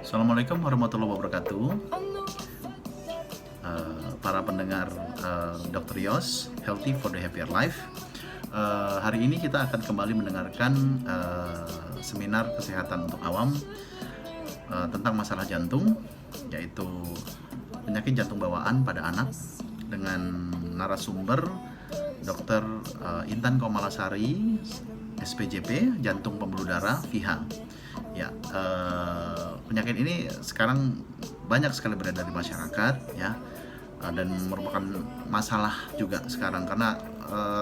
Assalamualaikum warahmatullahi wabarakatuh. Para pendengar Dr. Yos, Healthy for the Happier Life. Hari ini kita akan kembali mendengarkan seminar kesehatan untuk awam tentang masalah jantung, yaitu penyakit jantung bawaan pada anak, dengan narasumber Dr. Intan Komalasari, SPJP, jantung pembuluh darah, FIHA. Ya, penyakit ini sekarang banyak sekali beredar di masyarakat, ya, dan merupakan masalah juga sekarang karena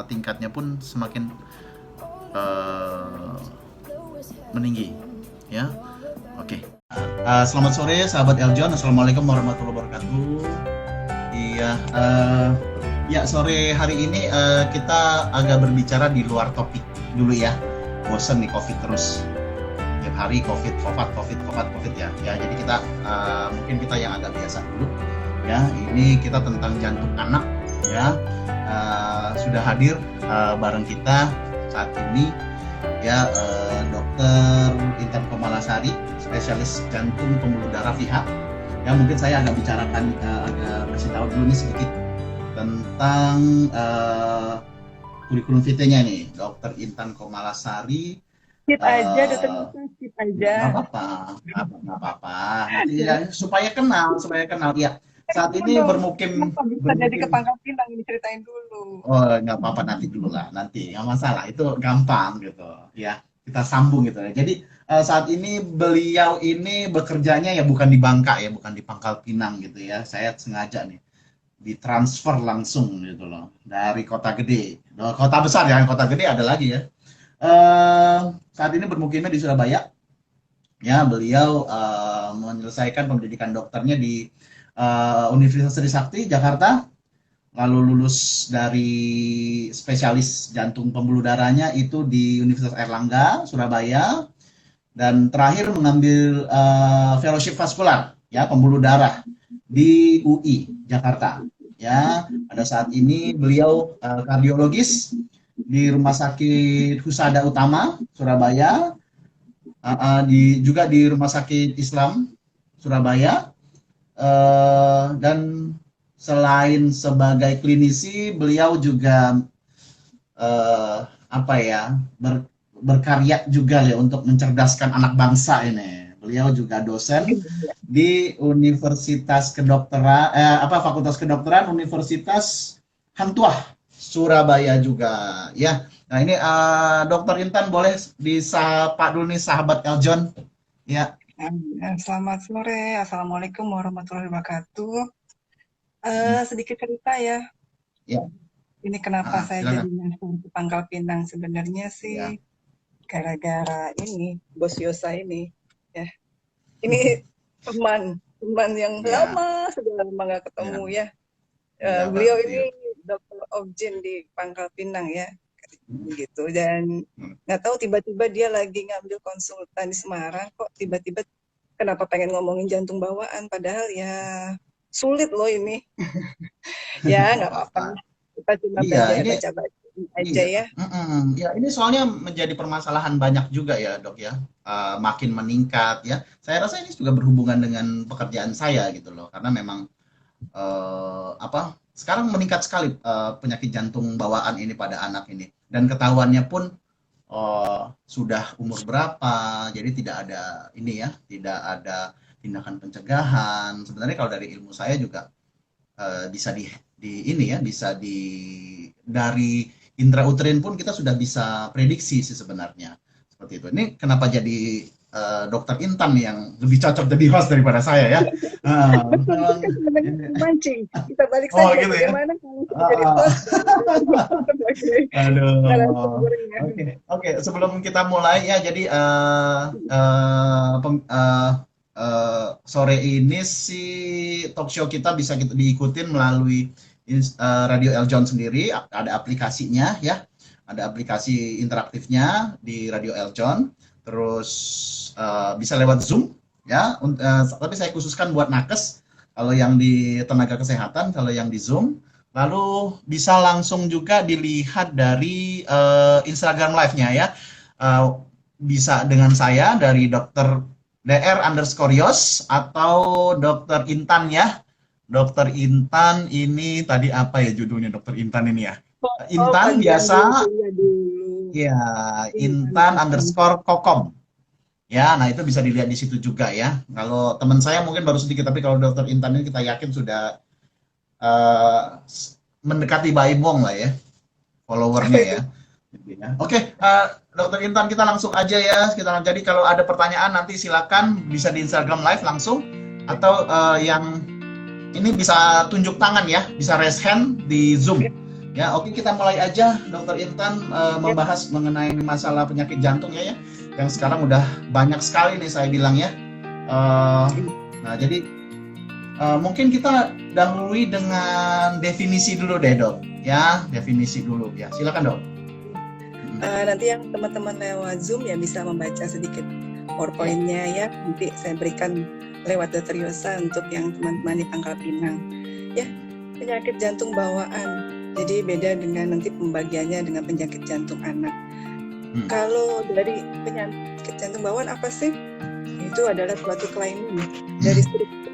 tingkatnya pun semakin meninggi, ya. Oke. Selamat sore, sahabat Eljon. Assalamualaikum warahmatullahi wabarakatuh. Iya, ya sore hari ini kita agak berbicara di luar topik dulu ya. Bosen nih COVID terus. Tiap hari COVID ya. Ya, jadi kita mungkin kita yang agak biasa dulu. Ya, ini kita tentang jantung anak. Ya, sudah hadir bareng kita saat ini ya Dokter Intan Komalasari, spesialis jantung pembuluh darah FIHA. Ya, mungkin saya agak bicarakan, agak kasih tahu dulu nih sedikit tentang kurikulum vitae-nya nih, Dokter Intan Komalasari. Skip aja, Dokter, skip aja. Nggak apa-apa. Ya, supaya kenal ya. Saat ini bermukim bisa jadi ke Pangkal Pinang, ini ceritain dulu. Oh, nggak apa-apa, nanti dulu lah, nanti nggak masalah, itu gampang gitu ya, kita sambung gitu ya. Jadi saat ini beliau ini bekerjanya ya bukan di Bangka ya, bukan di Pangkal Pinang gitu ya. Saya sengaja nih ditransfer langsung gitu loh dari kota gede, kota besar ya, kota gede ada lagi ya. Saat ini bermukimnya di Surabaya. Ya, beliau menyelesaikan pendidikan dokternya di Universitas Trisakti Jakarta, lalu lulus dari spesialis jantung pembuluh darahnya itu di Universitas Airlangga Surabaya, dan terakhir mengambil fellowship vaskular ya pembuluh darah di UI Jakarta. Ya, pada saat ini beliau kardiologis di Rumah Sakit Husada Utama Surabaya, juga di Rumah Sakit Islam Surabaya, dan selain sebagai klinisi beliau juga berkarya juga ya untuk mencerdaskan anak bangsa ini. Beliau juga dosen di Universitas Kedokteran Fakultas Kedokteran Universitas Hang Tuah Surabaya juga ya. Nah, ini Dokter Intan boleh disapa dulu nih sahabat Eljon ya. Selamat sore, Assalamualaikum warahmatullahi wabarakatuh. Sedikit cerita ya. Ya. Ini kenapa saya jadi nyasar ke Pangkal Pinang, sebenarnya sih ya, gara-gara ini Bos Yosa ini ya. Ini teman yang lama sudah lama nggak ketemu ya. Beliau ini Dokter Objin di Pangkal Pinang ya, gitu. Dan nggak tahu tiba-tiba dia lagi ngambil konsultan di Semarang, kok tiba-tiba kenapa pengen ngomongin jantung bawaan, padahal ya sulit loh ini. Ya nggak apa-apa, kita cuma baca-baca aja ya. Ya, ini soalnya menjadi permasalahan banyak juga ya dok ya, makin meningkat ya. Saya rasa ini juga berhubungan dengan pekerjaan saya gitu loh, karena memang sekarang meningkat sekali penyakit jantung bawaan ini pada anak ini, dan ketahuannya pun sudah umur berapa, jadi tidak ada ini ya, tidak ada tindakan pencegahan. Sebenarnya kalau dari ilmu saya juga bisa dari intrauterin pun kita sudah bisa prediksi sih sebenarnya seperti itu. Ini kenapa jadi Dokter Intan yang lebih cocok jadi host daripada saya ya. Mancing. Kita balik saja gitu ya. Bagaimana kalau jadi host. Aduh. Oke. Sebelum kita mulai ya, jadi sore ini si talk show kita bisa diikutin melalui Radio Eljon sendiri, ada aplikasinya ya. Ada aplikasi interaktifnya di Radio Eljon. Terus bisa lewat Zoom ya, tapi saya khususkan buat nakes. Kalau yang di tenaga kesehatan, kalau yang di Zoom, lalu bisa langsung juga dilihat dari Instagram live-nya ya. Bisa dengan saya dari Dokter Dr_Yos atau Dokter Intan ya. Dokter Intan ini tadi apa ya judulnya Dokter Intan ini ya? Oh, Intan panggilan dulu, biasa, kuliah dulu. ya Intan, Intan Intan. underscore Kokom. Ya, nah itu bisa dilihat di situ juga ya. Kalau teman saya mungkin baru sedikit, tapi kalau Dokter Intan ini kita yakin sudah eh, mendekati Baimong lah ya, Apa followernya itu? ya. Gitu ya. Oke, Dokter Intan kita langsung aja ya. Jadi kalau ada pertanyaan nanti silakan bisa di Instagram Live langsung atau yang ini bisa tunjuk tangan ya, bisa raise hand di Zoom. Ya, oke kita mulai aja Dokter Intan Ya. membahas mengenai masalah penyakit jantung ya, yang sekarang udah banyak sekali nih saya bilang ya. Eh, nah jadi mungkin kita dahului dengan definisi dulu deh dok, ya definisi dulu ya, silakan dok. Nanti yang teman-teman lewat Zoom ya bisa membaca sedikit PowerPoint-nya ya. Nanti saya berikan lewat Dr. Yosa untuk yang teman-teman di Pangkal Pinang. Ya, penyakit jantung bawaan. Jadi beda dengan nanti pembagiannya dengan penyakit jantung anak. Kalau dari penyakit jantung bawaan apa sih? Itu adalah suatu kelainan dari struktur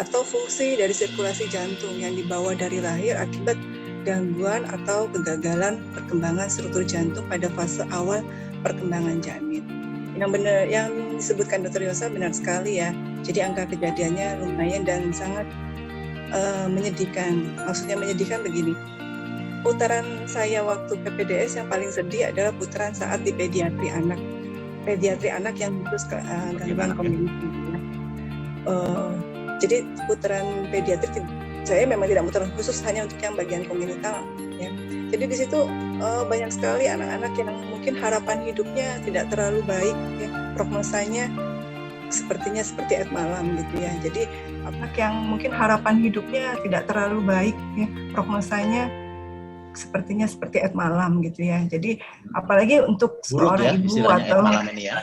atau fungsi dari sirkulasi jantung yang dibawa dari lahir akibat gangguan atau kegagalan perkembangan struktur jantung pada fase awal perkembangan janin. Yang benar, yang disebutkan Dr. Yosa benar sekali ya. Jadi angka kejadiannya lumayan dan sangat menyedihkan. Maksudnya menyedihkan begini. Putaran saya waktu PPDS yang paling sedih adalah putaran saat di pediatri anak. Pediatri anak yang khusus gangguan komunikasi. Jadi putaran pediatri saya memang tidak putaran khusus hanya untuk yang bagian komunitas ya. Jadi di situ banyak sekali anak-anak yang mungkin harapan hidupnya tidak terlalu baik ya. Prognosanya sepertinya seperti Ed Malam gitu ya. Jadi anak yang mungkin harapan hidupnya tidak terlalu baik ya, prognosanya sepertinya seperti Ed Malam gitu ya. Jadi apalagi untuk seorang ibu atau ya.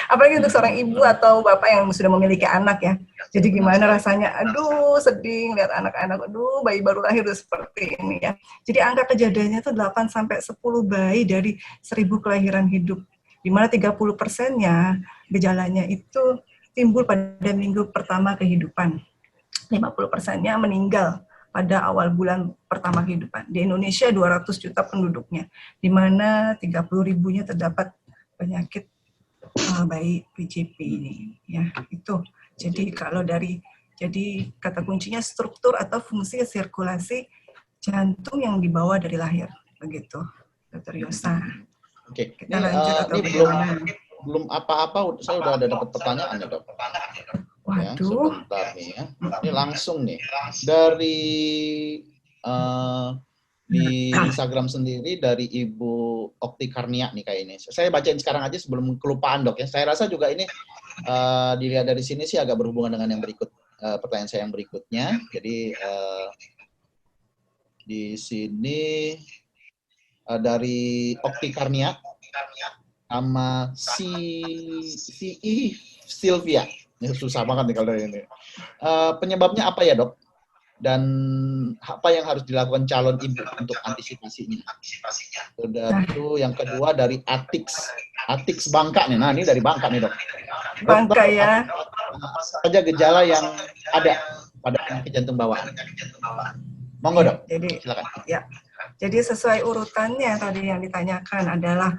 apalagi untuk seorang ibu atau bapak yang sudah memiliki anak ya. Jadi gimana rasanya? Aduh, sedih lihat anak-anak, aduh bayi baru lahir seperti ini ya. Jadi angka kejadiannya itu 8 sampai 10 bayi dari 1000 kelahiran hidup. Di mana 30%-nya gejalanya itu timbul pada minggu pertama kehidupan. 50%-nya meninggal pada awal bulan pertama kehidupan. Di Indonesia 200 juta penduduknya, di mana 30 ribunya terdapat penyakit bayi PJP ini. Ya, itu. Jadi kalau jadi kata kuncinya struktur atau fungsi sirkulasi jantung yang dibawa dari lahir, begitu, Dr. Yosa. Oke, kita lanjut atau belum apa-apa, saya udah ada dapat pertanyaan ya dok. Waduh. Ya, sebentar nih ya. Ini langsung nih dari di Instagram sendiri dari Ibu Okti Karnia nih kayak ini. Saya bacain sekarang aja sebelum kelupaan dok ya. Saya rasa juga ini dilihat dari sini sih agak berhubungan dengan yang berikut pertanyaan saya yang berikutnya. Jadi di sini dari Okti Karnia sama si Sylvia. Ini susah banget nih kalau ini. Penyebabnya apa ya dok? Dan apa yang harus dilakukan calon ibu untuk antisipasinya? Itu yang kedua dari Atix Bangka nih. Nah ini dari Bangka nih dok. Bangka ya. Apa saja gejala yang ada pada penyakit jantung bawaan? Monggo dok. Jadi silakan. Ya. Jadi sesuai urutannya tadi yang ditanyakan adalah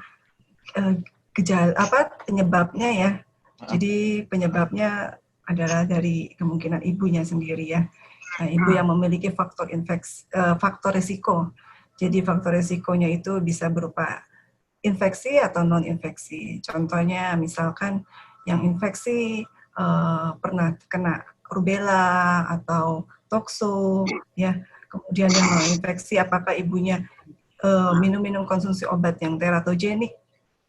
gejala penyebabnya ya. Jadi penyebabnya adalah dari kemungkinan ibunya sendiri ya. Nah, ibu yang memiliki faktor risiko. Jadi faktor risikonya itu bisa berupa infeksi atau non infeksi. Contohnya misalkan yang infeksi pernah kena rubella atau tokso ya. Kemudian yang non infeksi apakah ibunya minum konsumsi obat yang teratogenik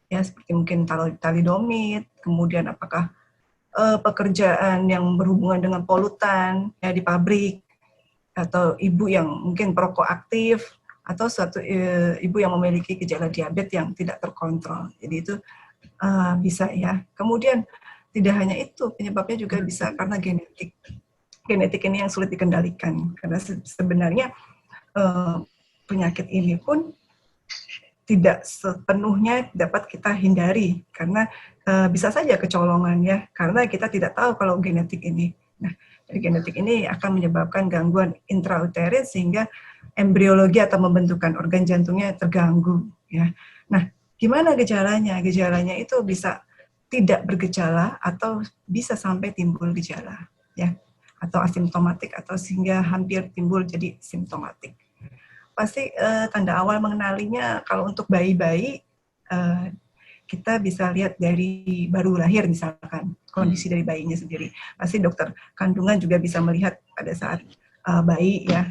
ya seperti mungkin thalidomid, kemudian apakah pekerjaan yang berhubungan dengan polutan ya di pabrik, atau ibu yang mungkin perokok aktif, atau suatu ibu yang memiliki gejala diabetes yang tidak terkontrol. Jadi itu bisa ya. Kemudian tidak hanya itu, penyebabnya juga bisa karena genetik. Genetik ini yang sulit dikendalikan karena sebenarnya penyakit ini pun tidak sepenuhnya dapat kita hindari karena bisa saja kecolongan ya, karena kita tidak tahu kalau genetik ini. Nah, dari genetik ini akan menyebabkan gangguan intrauterin sehingga embriologi atau pembentukan organ jantungnya terganggu ya. Nah, gimana gejalanya? Gejalanya itu bisa tidak bergejala atau bisa sampai timbul gejala ya, atau asimptomatik atau sehingga hampir timbul jadi simptomatik. Pasti tanda awal mengenalinya kalau untuk bayi-bayi kita bisa lihat dari baru lahir misalkan kondisi dari bayinya sendiri. Pasti dokter kandungan juga bisa melihat pada saat bayi ya,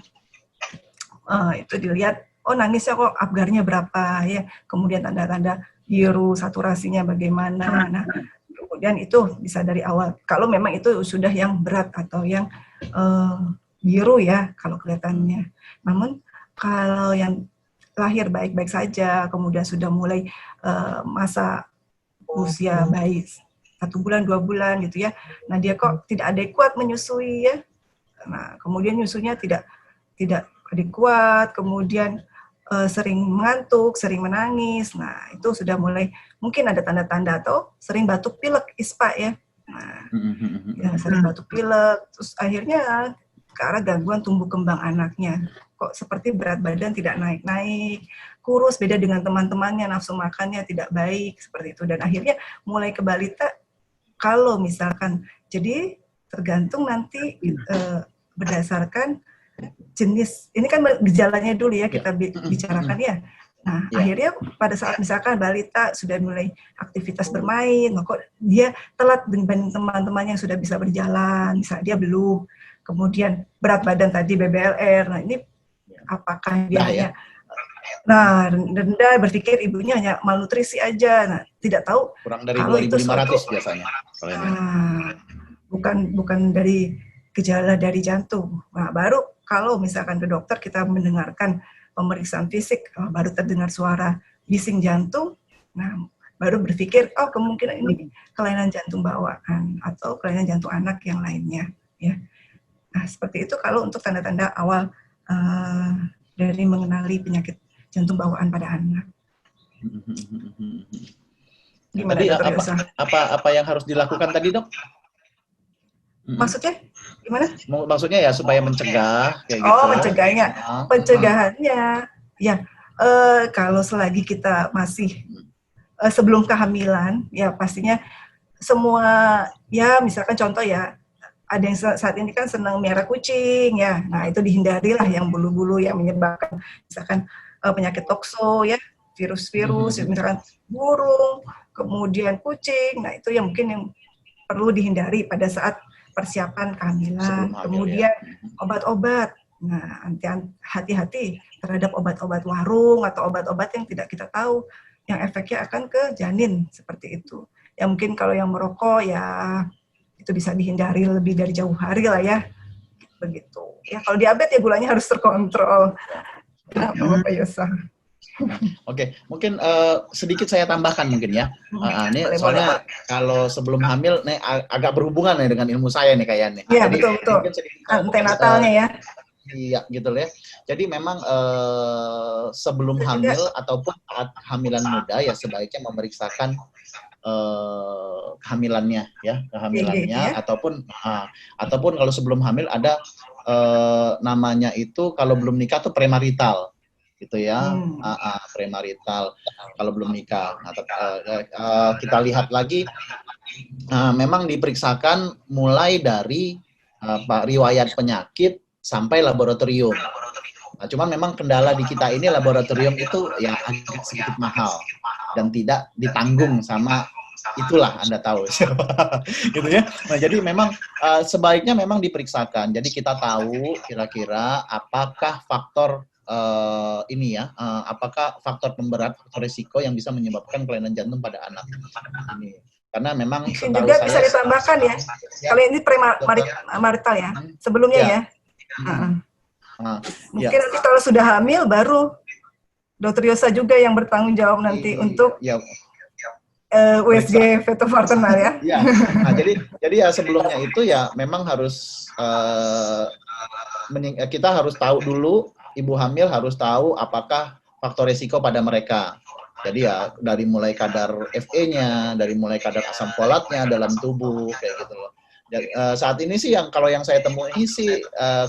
itu dilihat oh nangisnya kok Apgarnya berapa ya, kemudian tanda-tanda biru saturasinya bagaimana. Nah kemudian itu bisa dari awal kalau memang itu sudah yang berat atau yang biru ya kalau kelihatannya. Namun kalau yang lahir baik-baik saja, kemudian sudah mulai masa usia bayi 1 bulan, 2 bulan gitu ya. Nah dia kok tidak adekuat menyusui ya. Nah kemudian nyusunya tidak adekuat, kemudian sering mengantuk, sering menangis. Nah itu sudah mulai mungkin ada tanda-tanda atau sering batuk pilek ISPA ya. Nah ya, sering batuk pilek, terus akhirnya ke arah gangguan tumbuh kembang anaknya. Kok seperti berat badan tidak naik-naik, kurus, beda dengan teman-temannya, nafsu makannya tidak baik, seperti itu. Dan akhirnya mulai ke balita, kalau misalkan, jadi tergantung nanti berdasarkan jenis, ini kan gejalanya dulu ya kita bicarakan ya. Nah, akhirnya pada saat misalkan balita sudah mulai aktivitas bermain, kok dia telat dibanding teman-temannya yang sudah bisa berjalan, misalnya dia belum. Kemudian berat badan tadi BBLR, nah ini apakah dia hanya rendah, berpikir ibunya hanya malnutrisi aja, nah tidak tahu kurang dari kalau 2.500 itu biasanya. Bukan dari gejala dari jantung. Nah baru kalau misalkan ke dokter kita mendengarkan pemeriksaan fisik, baru terdengar suara bising jantung, nah baru berpikir oh kemungkinan ini kelainan jantung bawaan atau kelainan jantung anak yang lainnya ya. Nah, seperti itu kalau untuk tanda-tanda awal dari mengenali penyakit jantung bawaan pada anak. Gimana, tadi apa yang harus dilakukan tadi, Dok? Maksudnya gimana? Maksudnya ya supaya mencegah kayak gitu. Oh, mencegahnya. Pencegahannya ya kalau selagi kita masih sebelum kehamilan ya pastinya semua ya misalkan contoh ya ada yang saat ini kan senang miara kucing ya, nah itu dihindarilah yang bulu-bulu yang menyebabkan misalkan penyakit tokso ya, virus-virus, misalkan burung, kemudian kucing, nah itu yang mungkin yang perlu dihindari pada saat persiapan kehamilan. Kemudian obat-obat, nah hati-hati terhadap obat-obat warung atau obat-obat yang tidak kita tahu yang efeknya akan ke janin seperti itu. Ya mungkin kalau yang merokok ya itu bisa dihindari lebih dari jauh hari lah ya, begitu. Ya kalau diabetes ya gulanya harus terkontrol. Kenapa Bapak Yosa? Oke, mungkin sedikit saya tambahkan mungkin ya. Ini soalnya kalau sebelum hamil, nih agak berhubungan nih dengan ilmu saya nih kayaknya. Iya betul. Antenatalnya ya. Iya gitu ya. Jadi memang sebelum hamil ataupun saat hamilan muda ya sebaiknya memeriksakan kehamilannya ataupun kalau sebelum hamil ada namanya itu kalau belum nikah tuh premarital gitu ya. Premarital kalau belum nikah. Kita lihat lagi memang diperiksakan mulai dari riwayat penyakit sampai laboratorium. Nah, cuman memang kendala di kita ini laboratorium itu ya agak sedikit mahal dan tidak ditanggung sama itulah Anda tahu siapa gitu ya. Nah, jadi memang sebaiknya memang diperiksakan. Jadi kita tahu kira-kira apakah faktor apakah faktor pemberat, faktor risiko yang bisa menyebabkan kelainan jantung pada anak ini. Karena memang setahu juga saya bisa ditambahkan ya. Kalau ini premarital ya, sebelumnya ya. Mungkin nanti kalau sudah hamil baru Dr. Yosa juga yang bertanggung jawab nanti untuk USG fetopartenal ya. Ya. Nah, jadi ya sebelumnya itu ya memang harus kita harus tahu dulu, ibu hamil harus tahu apakah faktor resiko pada mereka. Jadi ya dari mulai kadar Fe-nya, dari mulai kadar asam folatnya dalam tubuh kayak gitu loh. Saat ini sih kalau yang saya temui sih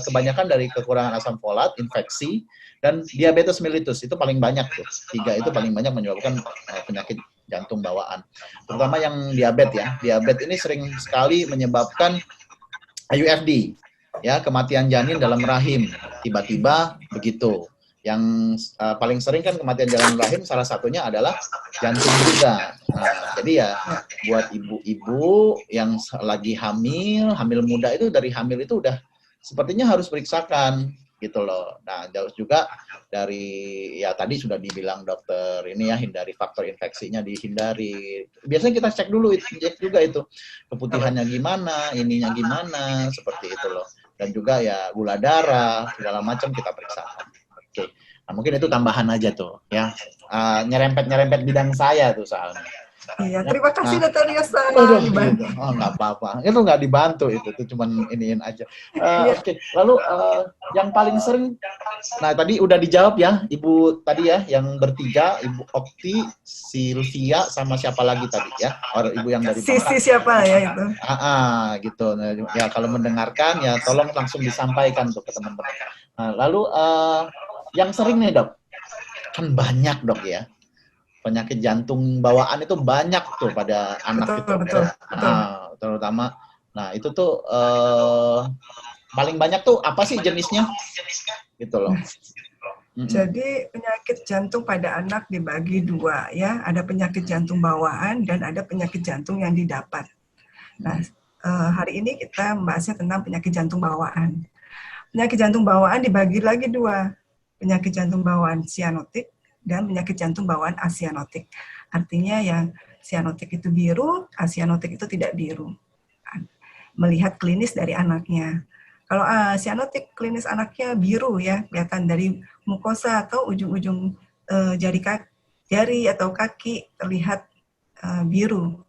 kebanyakan dari kekurangan asam folat, infeksi, dan diabetes mellitus itu paling banyak tuh. 3 itu paling banyak menyebabkan penyakit jantung bawaan. Terutama yang diabetes ya. Diabetes ini sering sekali menyebabkan IUFD, ya, kematian janin dalam rahim. Tiba-tiba begitu. Yang paling sering kan kematian dalam rahim salah satunya adalah jantung juga. Nah, jadi ya buat ibu-ibu yang lagi hamil muda itu dari hamil itu udah sepertinya harus periksakan gitu loh. Nah, jauh juga dari ya tadi sudah dibilang dokter ini ya, hindari faktor infeksinya, dihindari. Biasanya kita cek dulu, cek juga itu keputihannya gimana, ininya gimana, seperti itu loh. Dan juga ya gula darah segala macam kita periksakan. Oke, nah mungkin itu tambahan aja tuh ya, nyerempet bidang saya tuh soalnya. Iya, terima kasih Dr. Yosa. Gitu. Oh, nggak apa-apa, itu nggak dibantu itu cuman iniin aja. Oke. Lalu yang paling sering, nah tadi udah dijawab ya, Ibu tadi ya, yang bertiga, Ibu Okti, Sylvia, sama siapa lagi tadi ya, orang Ibu yang dari Sisi siapa ya itu? Gitu. Nah, ya kalau mendengarkan ya tolong langsung disampaikan tuh ke teman-teman. Nah, lalu yang sering nih dok, kan banyak dok ya, penyakit jantung bawaan itu banyak tuh pada anak itu. Betul. Terutama, nah itu tuh paling banyak tuh apa sih jenisnya? Gitu loh. Jadi penyakit jantung pada anak dibagi 2 ya, ada penyakit jantung bawaan dan ada penyakit jantung yang didapat. Nah, hari ini kita membahasnya tentang penyakit jantung bawaan. Penyakit jantung bawaan dibagi lagi 2, penyakit jantung bawaan sianotik dan penyakit jantung bawaan asianotik. Artinya yang sianotik itu biru, asianotik itu tidak biru. Melihat klinis dari anaknya. Kalau sianotik klinis anaknya biru ya, kelihatan dari mukosa atau ujung-ujung jari atau kaki terlihat biru.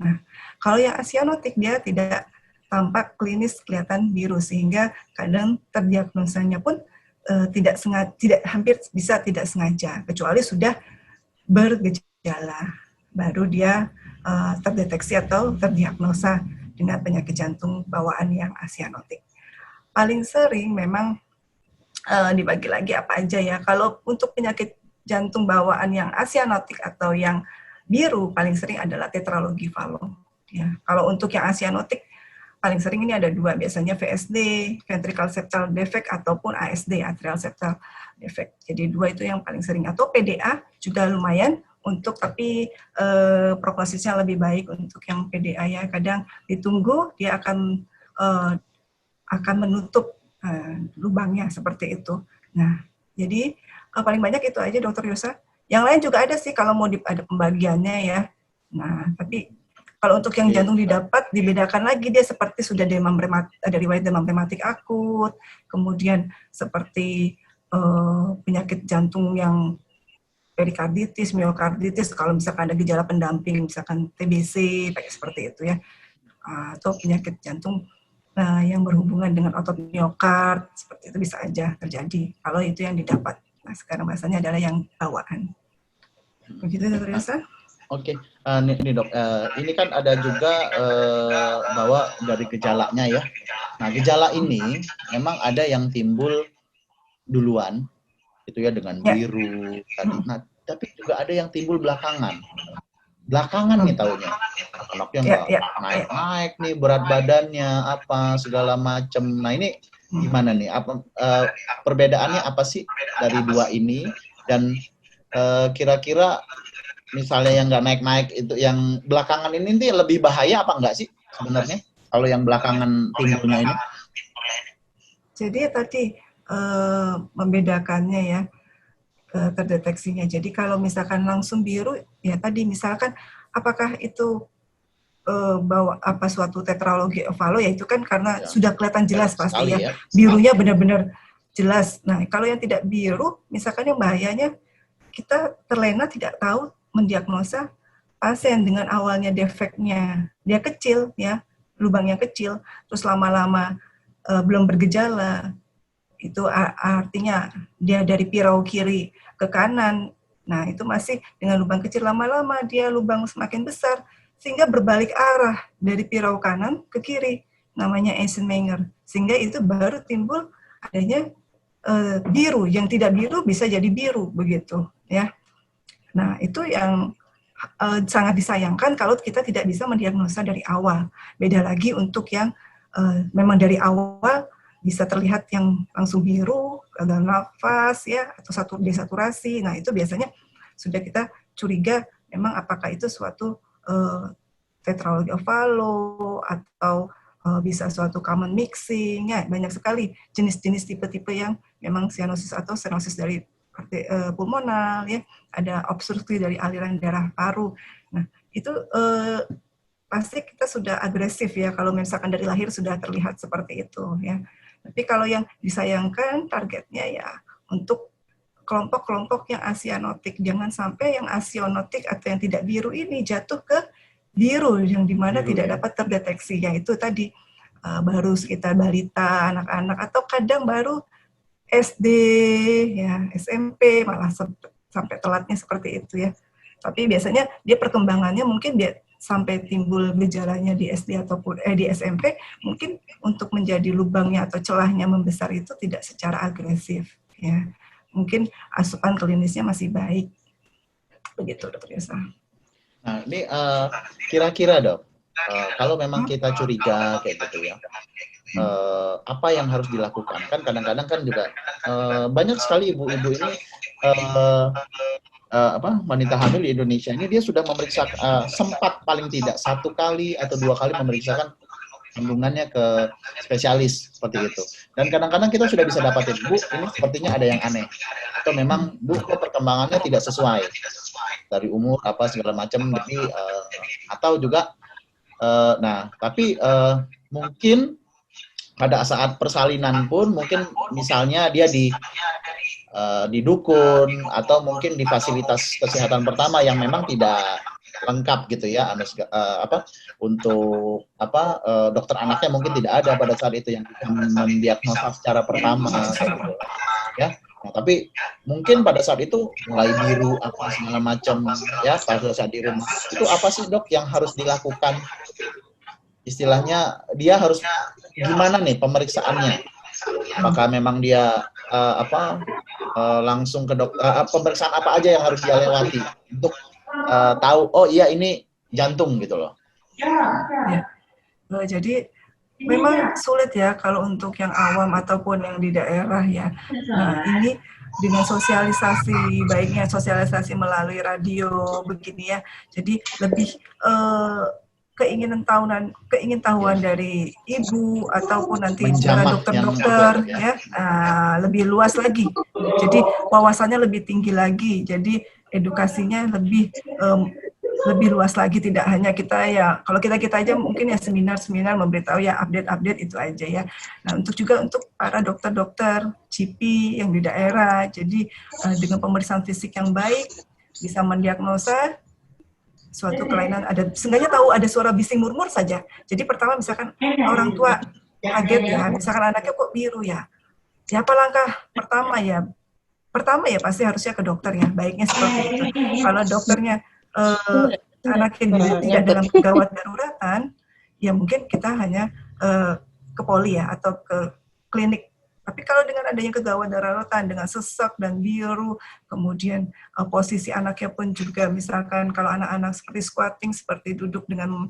Nah, kalau yang asianotik dia tidak tampak klinis kelihatan biru, sehingga kadang terdiagnosanya pun hampir bisa tidak sengaja, kecuali sudah bergejala, baru dia terdeteksi atau terdiagnosa dengan penyakit jantung bawaan yang asianotik. Paling sering memang dibagi lagi apa aja ya. Kalau untuk penyakit jantung bawaan yang asianotik atau yang biru, paling sering adalah tetralogi Fallot. Ya. Kalau untuk yang asianotik, paling sering ini ada 2, biasanya VSD, ventricle septal defect, ataupun ASD, atrial septal defect. Jadi 2 itu yang paling sering. Atau PDA juga lumayan, tapi prognosisnya lebih baik untuk yang PDA ya. Kadang ditunggu, dia akan menutup lubangnya seperti itu. Nah, jadi paling banyak itu aja Dr. Yosa. Yang lain juga ada sih kalau mau ada pembagiannya ya. Nah, tapi kalau untuk yang jantung didapat, dibedakan lagi dia seperti sudah ada riwayat demam rematik akut, kemudian seperti penyakit jantung yang perikarditis, miokarditis, kalau misalkan ada gejala pendamping, misalkan TBC, kayak seperti itu ya, atau penyakit jantung yang berhubungan dengan otot miokard, seperti itu bisa aja terjadi, kalau itu yang didapat. Nah, sekarang bahasanya adalah yang bawaan. Begitu, Dr. Yosa? Oke, ini dok, ini kan ada juga bahwa dari gejalanya ya. Nah, gejala ini memang ada yang timbul duluan, itu ya dengan biru tadi. Nah, tapi juga ada yang timbul belakangan nih taunya. Anaknya nggak naik-naik nih berat badannya, apa segala macam. Nah, ini gimana nih? Apa perbedaannya apa sih dari 2 ini? Dan kira-kira misalnya yang nggak naik-naik itu, yang belakangan ini lebih bahaya apa enggak sih sebenarnya kalau yang belakangan timbulnya ini? Jadi tadi membedakannya ya, terdeteksinya. Jadi kalau misalkan langsung biru, ya tadi misalkan apakah itu suatu tetralogi Fallot, ya itu kan karena sudah kelihatan jelas pasti ya. Birunya benar-benar jelas. Nah, kalau yang tidak biru, misalkan yang bahayanya kita terlena tidak tahu mendiagnosa pasien dengan awalnya defeknya dia kecil ya, lubangnya kecil, terus lama-lama belum bergejala, itu artinya dia dari pirau kiri ke kanan. Nah, itu masih dengan lubang kecil, lama-lama dia lubang semakin besar, sehingga berbalik arah dari pirau kanan ke kiri, namanya Eisenmenger. Sehingga itu baru timbul adanya biru, yang tidak biru bisa jadi biru, begitu ya. Nah, itu yang sangat disayangkan kalau kita tidak bisa mendiagnosa dari awal. Beda lagi untuk yang memang dari awal bisa terlihat yang langsung biru, gagal nafas ya, atau desaturasi. Nah, itu biasanya sudah kita curiga memang apakah itu suatu tetralogy ovalo atau bisa suatu common mixing ya. Banyak sekali jenis-jenis tipe-tipe yang memang cyanosis atau stenosis dari pulmonal ya, ada obstruksi dari aliran darah paru. Nah, itu pasti kita sudah agresif ya kalau misalkan dari lahir sudah terlihat seperti itu ya. Tapi kalau yang disayangkan targetnya ya untuk kelompok-kelompok yang asianotik. Jangan sampai yang asionotik atau yang tidak biru ini jatuh ke biru yang dimana tidak dapat terdeteksi. Yaitu tadi baru sekitar balita, anak-anak, atau kadang baru SD, ya SMP, malah sampai telatnya seperti itu ya. Tapi biasanya dia perkembangannya mungkin dia sampai timbul gejalanya di SD ataupun di SMP, mungkin untuk menjadi lubangnya atau celahnya membesar itu tidak secara agresif ya. Mungkin asupan klinisnya masih baik. Begitu, Dokter Yesa. Nah, ini kira-kira Dok, kalau memang kita curiga kayak gitu ya, apa yang harus dilakukan? Kan kadang-kadang kan juga banyak sekali ibu-ibu ini wanita hamil di Indonesia ini dia sudah memeriksa sempat paling tidak 1 kali atau 2 kali memeriksakan kandungannya ke spesialis seperti itu. Dan kadang-kadang kita sudah bisa dapatin, Bu, ini sepertinya ada yang aneh. Atau memang, Bu, perkembangannya tidak sesuai dari umur apa segala macam. Jadi atau juga tapi mungkin pada saat persalinan pun mungkin misalnya dia di dukun atau mungkin di fasilitas kesehatan pertama yang memang tidak lengkap gitu ya, untuk dokter anaknya mungkin tidak ada pada saat itu yang bisa mendiagnosa secara pertama gitu, ya. Nah, tapi mungkin pada saat itu mulai biru apa segala macam ya, pada saat di rumah itu apa sih Dok yang harus dilakukan? Istilahnya dia harus gimana nih pemeriksaannya? Apakah memang dia langsung ke dokter, pemeriksaan apa aja yang harus dia lewati untuk tahu, oh iya ini jantung gitu loh. Ya. Jadi memang sulit ya kalau untuk yang awam ataupun yang di daerah ya. Nah, ini dengan sosialisasi, baiknya sosialisasi melalui radio begini ya. Jadi lebih keingintahuan dari ibu ataupun nanti para dokter-dokter ya, lebih luas lagi. Jadi wawasannya lebih tinggi lagi. Jadi edukasinya lebih luas lagi, tidak hanya kita ya, kalau kita aja mungkin ya seminar memberitahu ya update itu aja ya. Nah, untuk para dokter-dokter GP yang di daerah, jadi dengan pemeriksaan fisik yang baik bisa mendiagnosa suatu kelainan, seenggaknya tahu ada suara bising murmur saja. Jadi pertama misalkan orang tua kaget ya, misalkan anaknya kok biru ya. Ya apa langkah pertama ya? Pertama ya pasti harusnya ke dokter ya, baiknya seperti itu. Kalau dokternya anaknya tidak dalam gawat daruratan, ya mungkin kita hanya ke poli ya atau ke klinik. Tapi kalau dengan adanya kegawat daruratan dengan sesak dan biru, kemudian posisi anaknya pun juga misalkan kalau anak-anak seperti squatting, seperti duduk dengan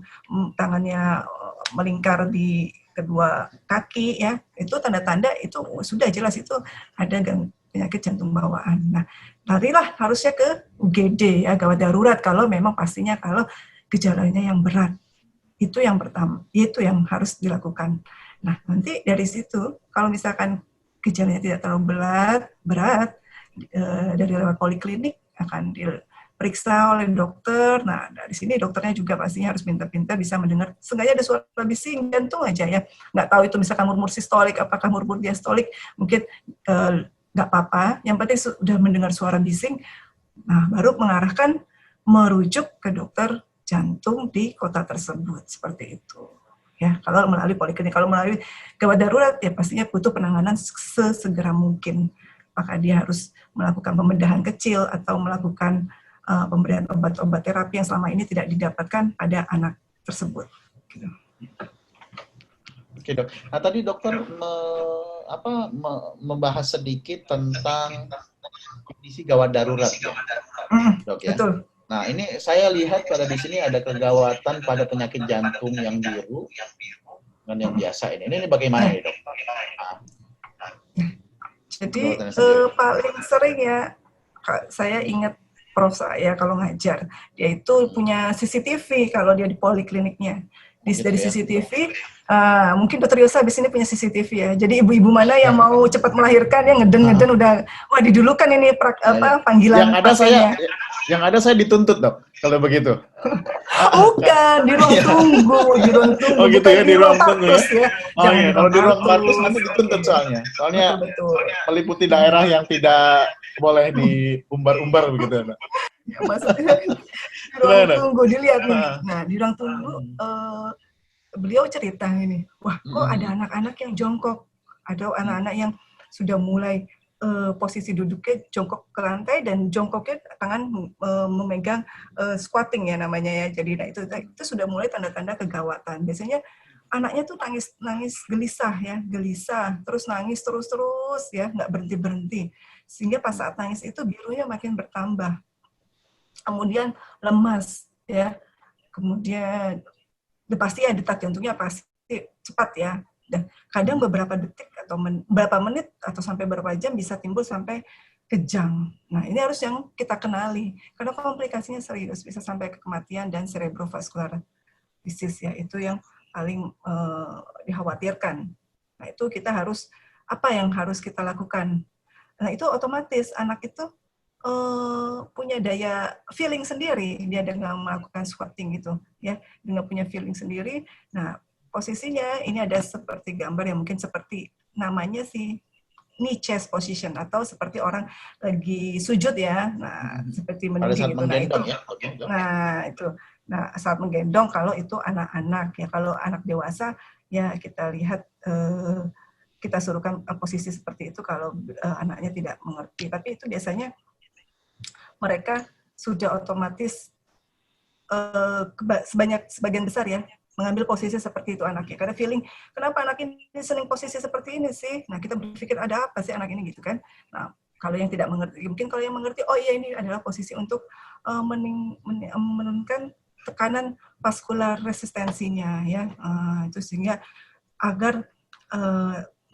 tangannya melingkar di kedua kaki ya, itu tanda-tanda itu sudah jelas itu ada penyakit jantung bawaan. Nah, larilah harusnya ke UGD ya, gawat darurat kalau memang pastinya kalau gejalanya yang berat. Itu yang pertama, itu yang harus dilakukan. Nah, nanti dari situ kalau misalkan gejalanya tidak terlalu berat dari lewat poliklinik akan diperiksa oleh dokter. Nah, dari sini dokternya juga pastinya harus pintar-pintar bisa mendengar. Seenggaknya ada suara bising jantung aja ya. Nggak tahu itu misalkan murmur sistolik, apakah murmur diastolik, mungkin nggak apa-apa. Yang penting sudah mendengar suara bising, nah baru merujuk ke dokter jantung di kota tersebut, seperti itu. ya kalau melalui poliklinik. Kalau melalui gawat darurat ya pastinya butuh penanganan sesegera mungkin. Apakah dia harus melakukan pembedahan kecil atau melakukan pemberian obat-obat terapi yang selama ini tidak didapatkan pada anak tersebut. Gitu. Oke dok. Nah tadi dokter membahas sedikit tentang kondisi gawat darurat, ya, dok ya. Betul. Nah ini saya lihat pada di sini ada kegawatan pada penyakit jantung yang biru dan yang biasa ini. Ini bagaimana nih dok? Jadi paling sering ya saya ingat prof saya kalau ngajar, dia itu punya CCTV kalau dia di polikliniknya. Dari CCTV, mungkin Dr. Yosa habis ini punya CCTV ya. Jadi ibu-ibu mana yang mau cepat melahirkan, yang ngeden-ngeden udah, wah didulukan ini panggilan yang ada saya dituntut dok, kalau begitu. Bukan, di ruang tunggu, Oh gitu ya, di ruang tunggu ya. Oh iya, kalau di ruang partus nanti dituntut soalnya betul. meliputi daerah yang tidak boleh diumbar-umbar begitu. Ya, maksudnya di ruang tunggu dilihat nih. Nah, di ruang tunggu beliau cerita ini, wah kok ada anak-anak yang jongkok, ada anak-anak yang sudah mulai posisi duduknya jongkok ke lantai dan jongkoknya tangan memegang squatting ya namanya ya. Jadi nah itu sudah mulai tanda-tanda kegawatan. Biasanya anaknya tuh nangis gelisah, terus nangis terus ya, nggak berhenti. Sehingga pas saat nangis itu birunya makin bertambah. Kemudian lemas ya. Kemudian pasti ya detak jantungnya pasti cepat ya. Dan kadang beberapa detik atau beberapa menit atau sampai beberapa jam bisa timbul sampai kejang. Nah, ini harus yang kita kenali karena komplikasinya serius, bisa sampai ke kematian dan cerebrovascular disease ya. Itu yang paling dikhawatirkan. Nah, itu kita harus apa yang harus kita lakukan? Nah, itu otomatis anak itu punya daya feeling sendiri dia dengan melakukan squatting gitu ya, dengan punya feeling sendiri. Nah, posisinya ini ada seperti gambar yang mungkin seperti namanya sih knee chest position atau seperti orang lagi sujud ya. Nah, seperti meninggi gitu. Nah, itu. Nah, saat menggendong kalau itu anak-anak ya. Kalau anak dewasa ya kita lihat kita suruhkan posisi seperti itu kalau anaknya tidak mengerti. Tapi itu biasanya mereka sudah otomatis sebagian besar ya mengambil posisi seperti itu anaknya. Karena feeling, kenapa anak ini sering posisi seperti ini sih? Nah, kita berpikir ada apa sih anak ini gitu kan. Nah, kalau yang tidak mengerti, mungkin kalau yang mengerti, oh iya ini adalah posisi untuk menurunkan tekanan vaskular resistensinya ya. Itu sehingga agar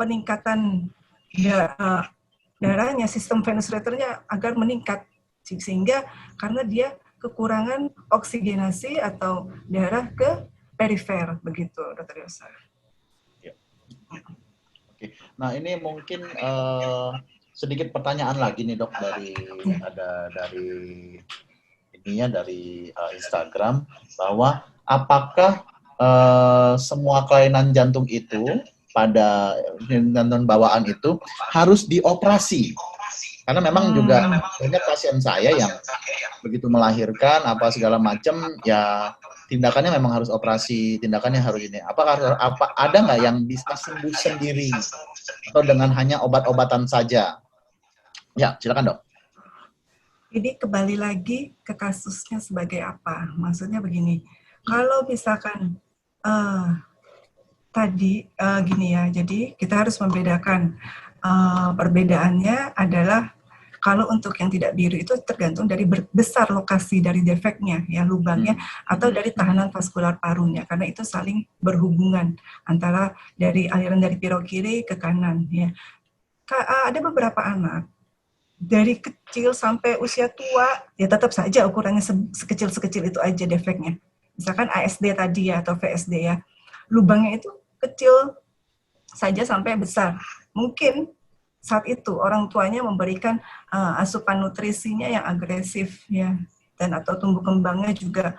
peningkatan darahnya, sistem venous return-nya agar meningkat. Sehingga karena dia kekurangan oksigenasi atau darah ke perifer, begitu, Dr. Yosa. Ya. Oke. Nah, ini mungkin sedikit pertanyaan lagi nih dok dari Instagram, bahwa apakah semua kelainan jantung itu pada jantung bawaan itu harus dioperasi? Karena memang juga banyak pasien saya yang begitu melahirkan apa segala macam ya tindakannya memang harus operasi, tindakannya harus ini. Apakah ada nggak yang bisa sembuh sendiri atau dengan hanya obat-obatan saja? Ya, silakan dok. Ini kembali lagi ke kasusnya sebagai apa? Maksudnya begini, kalau misalkan tadi gini ya, jadi kita harus membedakan. Perbedaannya adalah kalau untuk yang tidak biru itu tergantung dari besar lokasi dari defeknya ya, lubangnya atau dari tahanan vaskular parunya, karena itu saling berhubungan antara dari aliran dari piro kiri ke kanan ya. Ada beberapa anak dari kecil sampai usia tua ya tetap saja ukurannya sekecil itu aja defeknya. Misalkan ASD tadi ya atau VSD ya, lubangnya itu kecil saja sampai besar. Mungkin saat itu orang tuanya memberikan asupan nutrisinya yang agresif ya, dan atau tumbuh kembangnya juga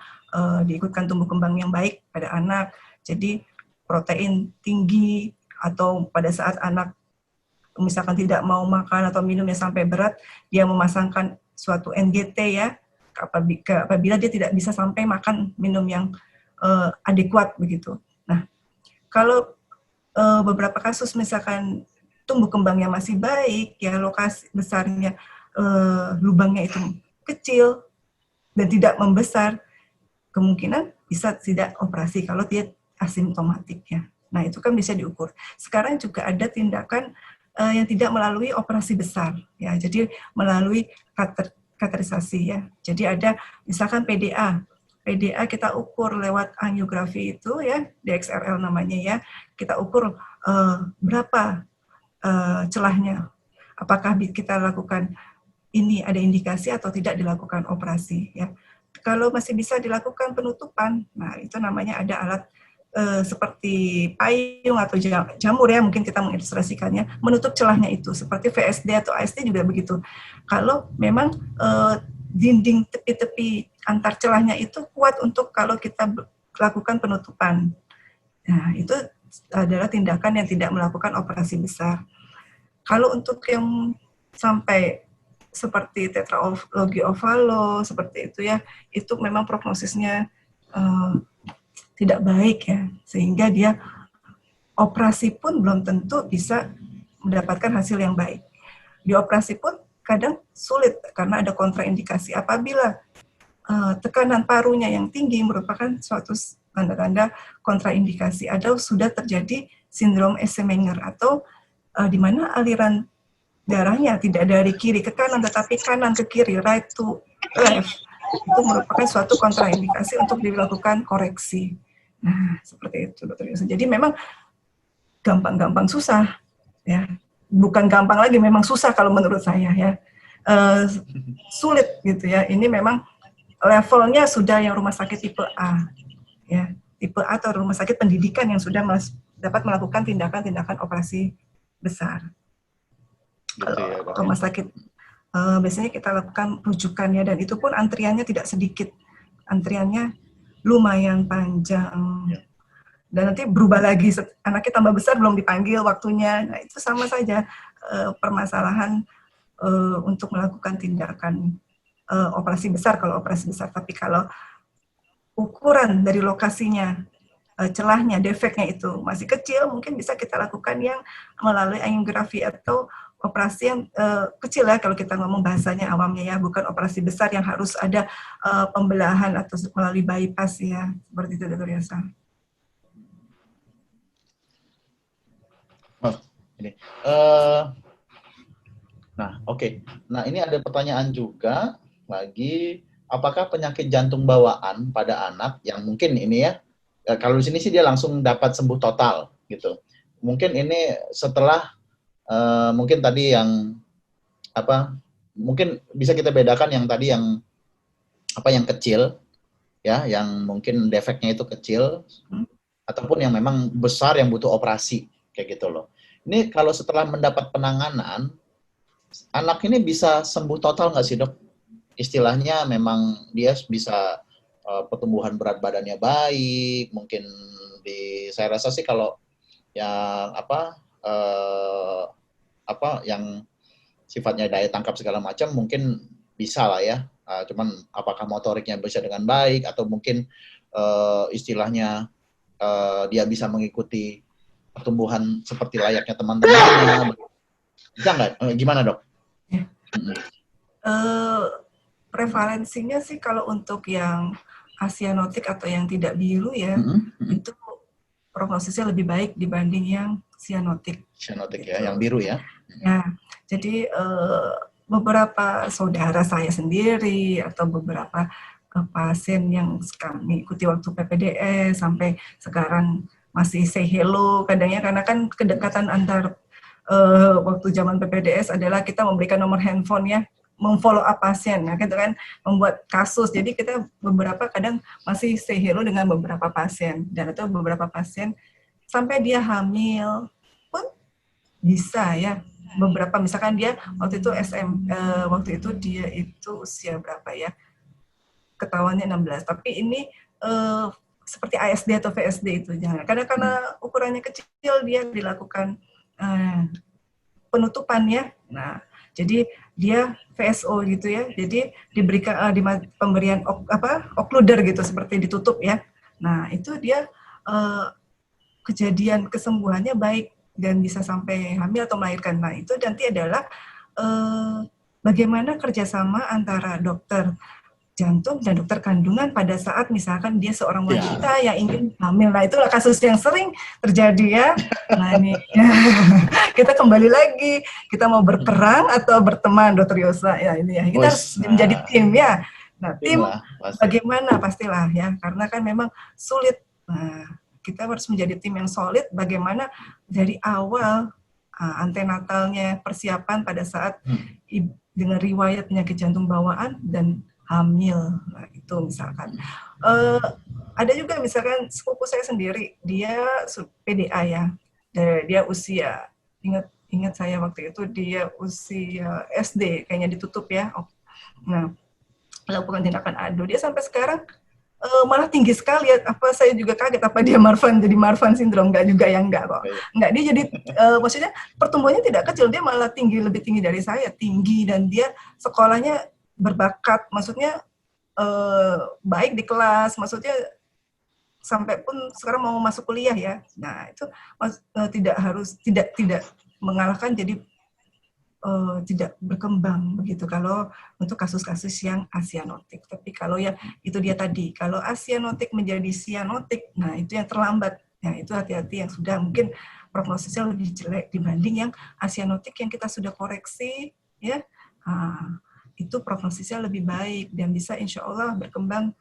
diikutkan tumbuh kembang yang baik pada anak. Jadi protein tinggi, atau pada saat anak misalkan tidak mau makan atau minumnya sampai berat, dia memasangkan suatu NGT ya, apabila dia tidak bisa sampai makan minum yang adekuat begitu. Nah, Kalau beberapa kasus misalkan tumbuh kembangnya masih baik, ya lokasi besarnya lubangnya itu kecil dan tidak membesar, kemungkinan bisa tidak operasi kalau dia asimptomatik ya. Nah itu kan bisa diukur. Sekarang juga ada tindakan yang tidak melalui operasi besar, ya. Jadi melalui kateterisasi ya. Jadi ada misalkan PDA. PDA kita ukur lewat angiografi itu ya, DXRL namanya ya. Kita ukur berapa celahnya. Apakah kita lakukan ini ada indikasi atau tidak dilakukan operasi ya. Kalau masih bisa dilakukan penutupan, nah itu namanya ada alat seperti payung atau jamur ya, mungkin kita mengilustrasikannya, menutup celahnya itu, seperti VSD atau ASD juga begitu. Kalau memang dinding tepi-tepi antar celahnya itu kuat untuk kalau kita lakukan penutupan. Nah, itu adalah tindakan yang tidak melakukan operasi besar. Kalau untuk yang sampai seperti tetralogi ovalo, seperti itu ya, itu memang prognosisnya tidak baik ya, sehingga dia operasi pun belum tentu bisa mendapatkan hasil yang baik. Di operasi pun kadang sulit karena ada kontraindikasi. Apabila tekanan parunya yang tinggi merupakan suatu tanda-tanda kontraindikasi atau sudah terjadi sindrom Eisenmenger atau di mana aliran darahnya tidak dari kiri ke kanan tetapi kanan ke kiri, right to left, itu merupakan suatu kontraindikasi untuk dilakukan koreksi. Nah, seperti itu, Dr. Yusuf. Jadi memang gampang-gampang susah, ya. Bukan gampang lagi, memang susah kalau menurut saya, ya. Sulit gitu ya. Ini memang levelnya sudah yang rumah sakit tipe A, ya. Tipe A atau rumah sakit pendidikan yang sudah dapat melakukan tindakan-tindakan operasi besar. Kalau rumah sakit biasanya kita lakukan rujukannya, dan itu pun antriannya tidak sedikit, antriannya lumayan panjang, dan nanti berubah lagi anaknya tambah besar belum dipanggil waktunya. Nah itu sama saja permasalahan untuk melakukan tindakan operasi besar kalau operasi besar. Tapi kalau ukuran dari lokasinya, celahnya, defeknya itu masih kecil, mungkin bisa kita lakukan yang melalui angiografi atau operasi yang kecil ya, kalau kita ngomong bahasanya awamnya ya, bukan operasi besar yang harus ada pembelahan atau melalui bypass ya, seperti itu Dr. Yasa. Nah, oke. Nah, ini ada pertanyaan juga lagi, apakah penyakit jantung bawaan pada anak yang mungkin ini ya, kalau di sini sih dia langsung dapat sembuh total gitu. Mungkin ini setelah mungkin tadi yang mungkin bisa kita bedakan yang tadi yang kecil ya, yang mungkin defeknya itu kecil, ataupun yang memang besar yang butuh operasi kayak gitu loh. Ini kalau setelah mendapat penanganan, anak ini bisa sembuh total nggak sih, Dok? Istilahnya memang dia bisa pertumbuhan berat badannya baik, mungkin saya rasa sih kalau yang yang sifatnya daya tangkap segala macam mungkin bisa lah ya. Cuman apakah motoriknya bisa dengan baik atau mungkin istilahnya dia bisa mengikuti pertumbuhan seperti layaknya teman-temannya. Bisa nggak? Gimana, Dok? Prevalensinya sih kalau untuk yang asianotik atau yang tidak biru ya, itu prognosisnya lebih baik dibanding yang sianotik. Sianotik gitu. Ya, yang biru ya. Ya, jadi beberapa saudara saya sendiri atau beberapa pasien yang kami ikuti waktu PPDS sampai sekarang masih say hello kadangnya, karena kan kedekatan antar waktu zaman PPDS adalah kita memberikan nomor handphone ya, memfollow up pasien, nah gitu kan, membuat kasus. Jadi kita beberapa kadang masih say hello dengan beberapa pasien, dan itu beberapa pasien sampai dia hamil pun bisa ya. Beberapa misalkan dia waktu itu waktu itu dia itu usia berapa ya? Ketahuannya 16. Tapi ini seperti ASD atau VSD itu jangan. Karena ukurannya kecil dia dilakukan penutupan ya. Nah, jadi dia VSO gitu ya. Jadi diberikan pemberian occluder gitu seperti ditutup ya. Nah, itu dia kejadian kesembuhannya baik dan bisa sampai hamil atau melahirkan. Nah, itu nanti adalah bagaimana kerjasama antara dokter jantung dan dokter kandungan pada saat misalkan dia seorang wanita yang ingin hamil. Nah, itulah kasus yang sering terjadi ya. Nah, ini kita kembali lagi, kita mau berperang atau berteman, Dokter Yosa? Ya, ini ya. Kita harus menjadi tim ya. Nah, tim bagaimana pastilah ya, karena kan memang sulit. Nah, kita harus menjadi tim yang solid. Bagaimana dari awal antenatalnya, persiapan pada saat dengan riwayat penyakit jantung bawaan dan hamil. Nah, itu misalkan. Ada juga misalkan sepupu saya sendiri, dia PDA ya. Dia usia, ingat saya waktu itu dia usia SD, kayaknya ditutup ya. Nah, melakukan tindakan ado. Dia sampai sekarang malah tinggi sekali ya. Apa saya juga kaget apa dia Marfan, jadi Marfan syndrome? Enggak juga ya, enggak kok. Enggak, dia jadi maksudnya pertumbuhannya tidak kecil, dia malah lebih tinggi dari saya, tinggi, dan dia sekolahnya berbakat, maksudnya baik di kelas, maksudnya sampai pun sekarang mau masuk kuliah ya. Nah, itu tidak mengalahkan, jadi tidak berkembang begitu kalau untuk kasus-kasus yang asianotik. Tapi kalau ya itu dia tadi, kalau asianotik menjadi sianotik, nah itu yang terlambat. Nah, itu hati-hati, yang sudah mungkin prognosisnya lebih jelek dibanding yang asianotik yang kita sudah koreksi ya. Itu prognosisnya lebih baik dan bisa insya Allah berkembang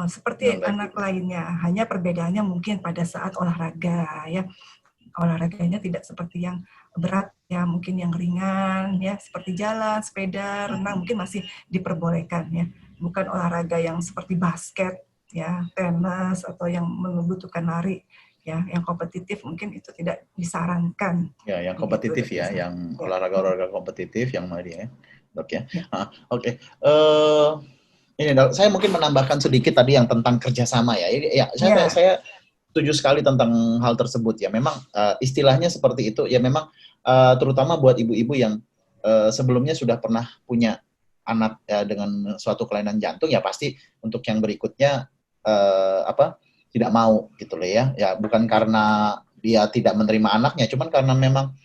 seperti anak lainnya. Hanya perbedaannya mungkin pada saat olahraga ya. Olahraganya tidak seperti yang berat ya, mungkin yang ringan ya, seperti jalan, sepeda, renang mungkin masih diperbolehkan ya. Bukan olahraga yang seperti basket ya, tenis atau yang membutuhkan lari ya, yang kompetitif mungkin itu tidak disarankan. Ya, yang kompetitif gitu, ya, yang olahraga kompetitif yang mana dia ya. Dok ya. Oke. Ini Dok, saya mungkin menambahkan sedikit tadi yang tentang kerjasama ya. Ya, saya setuju sekali tentang hal tersebut ya. Memang istilahnya seperti itu ya. Memang terutama buat ibu-ibu yang sebelumnya sudah pernah punya anak dengan suatu kelainan jantung ya, pasti untuk yang berikutnya tidak mau gitu loh ya. Ya bukan karena dia tidak menerima anaknya, cuman karena memang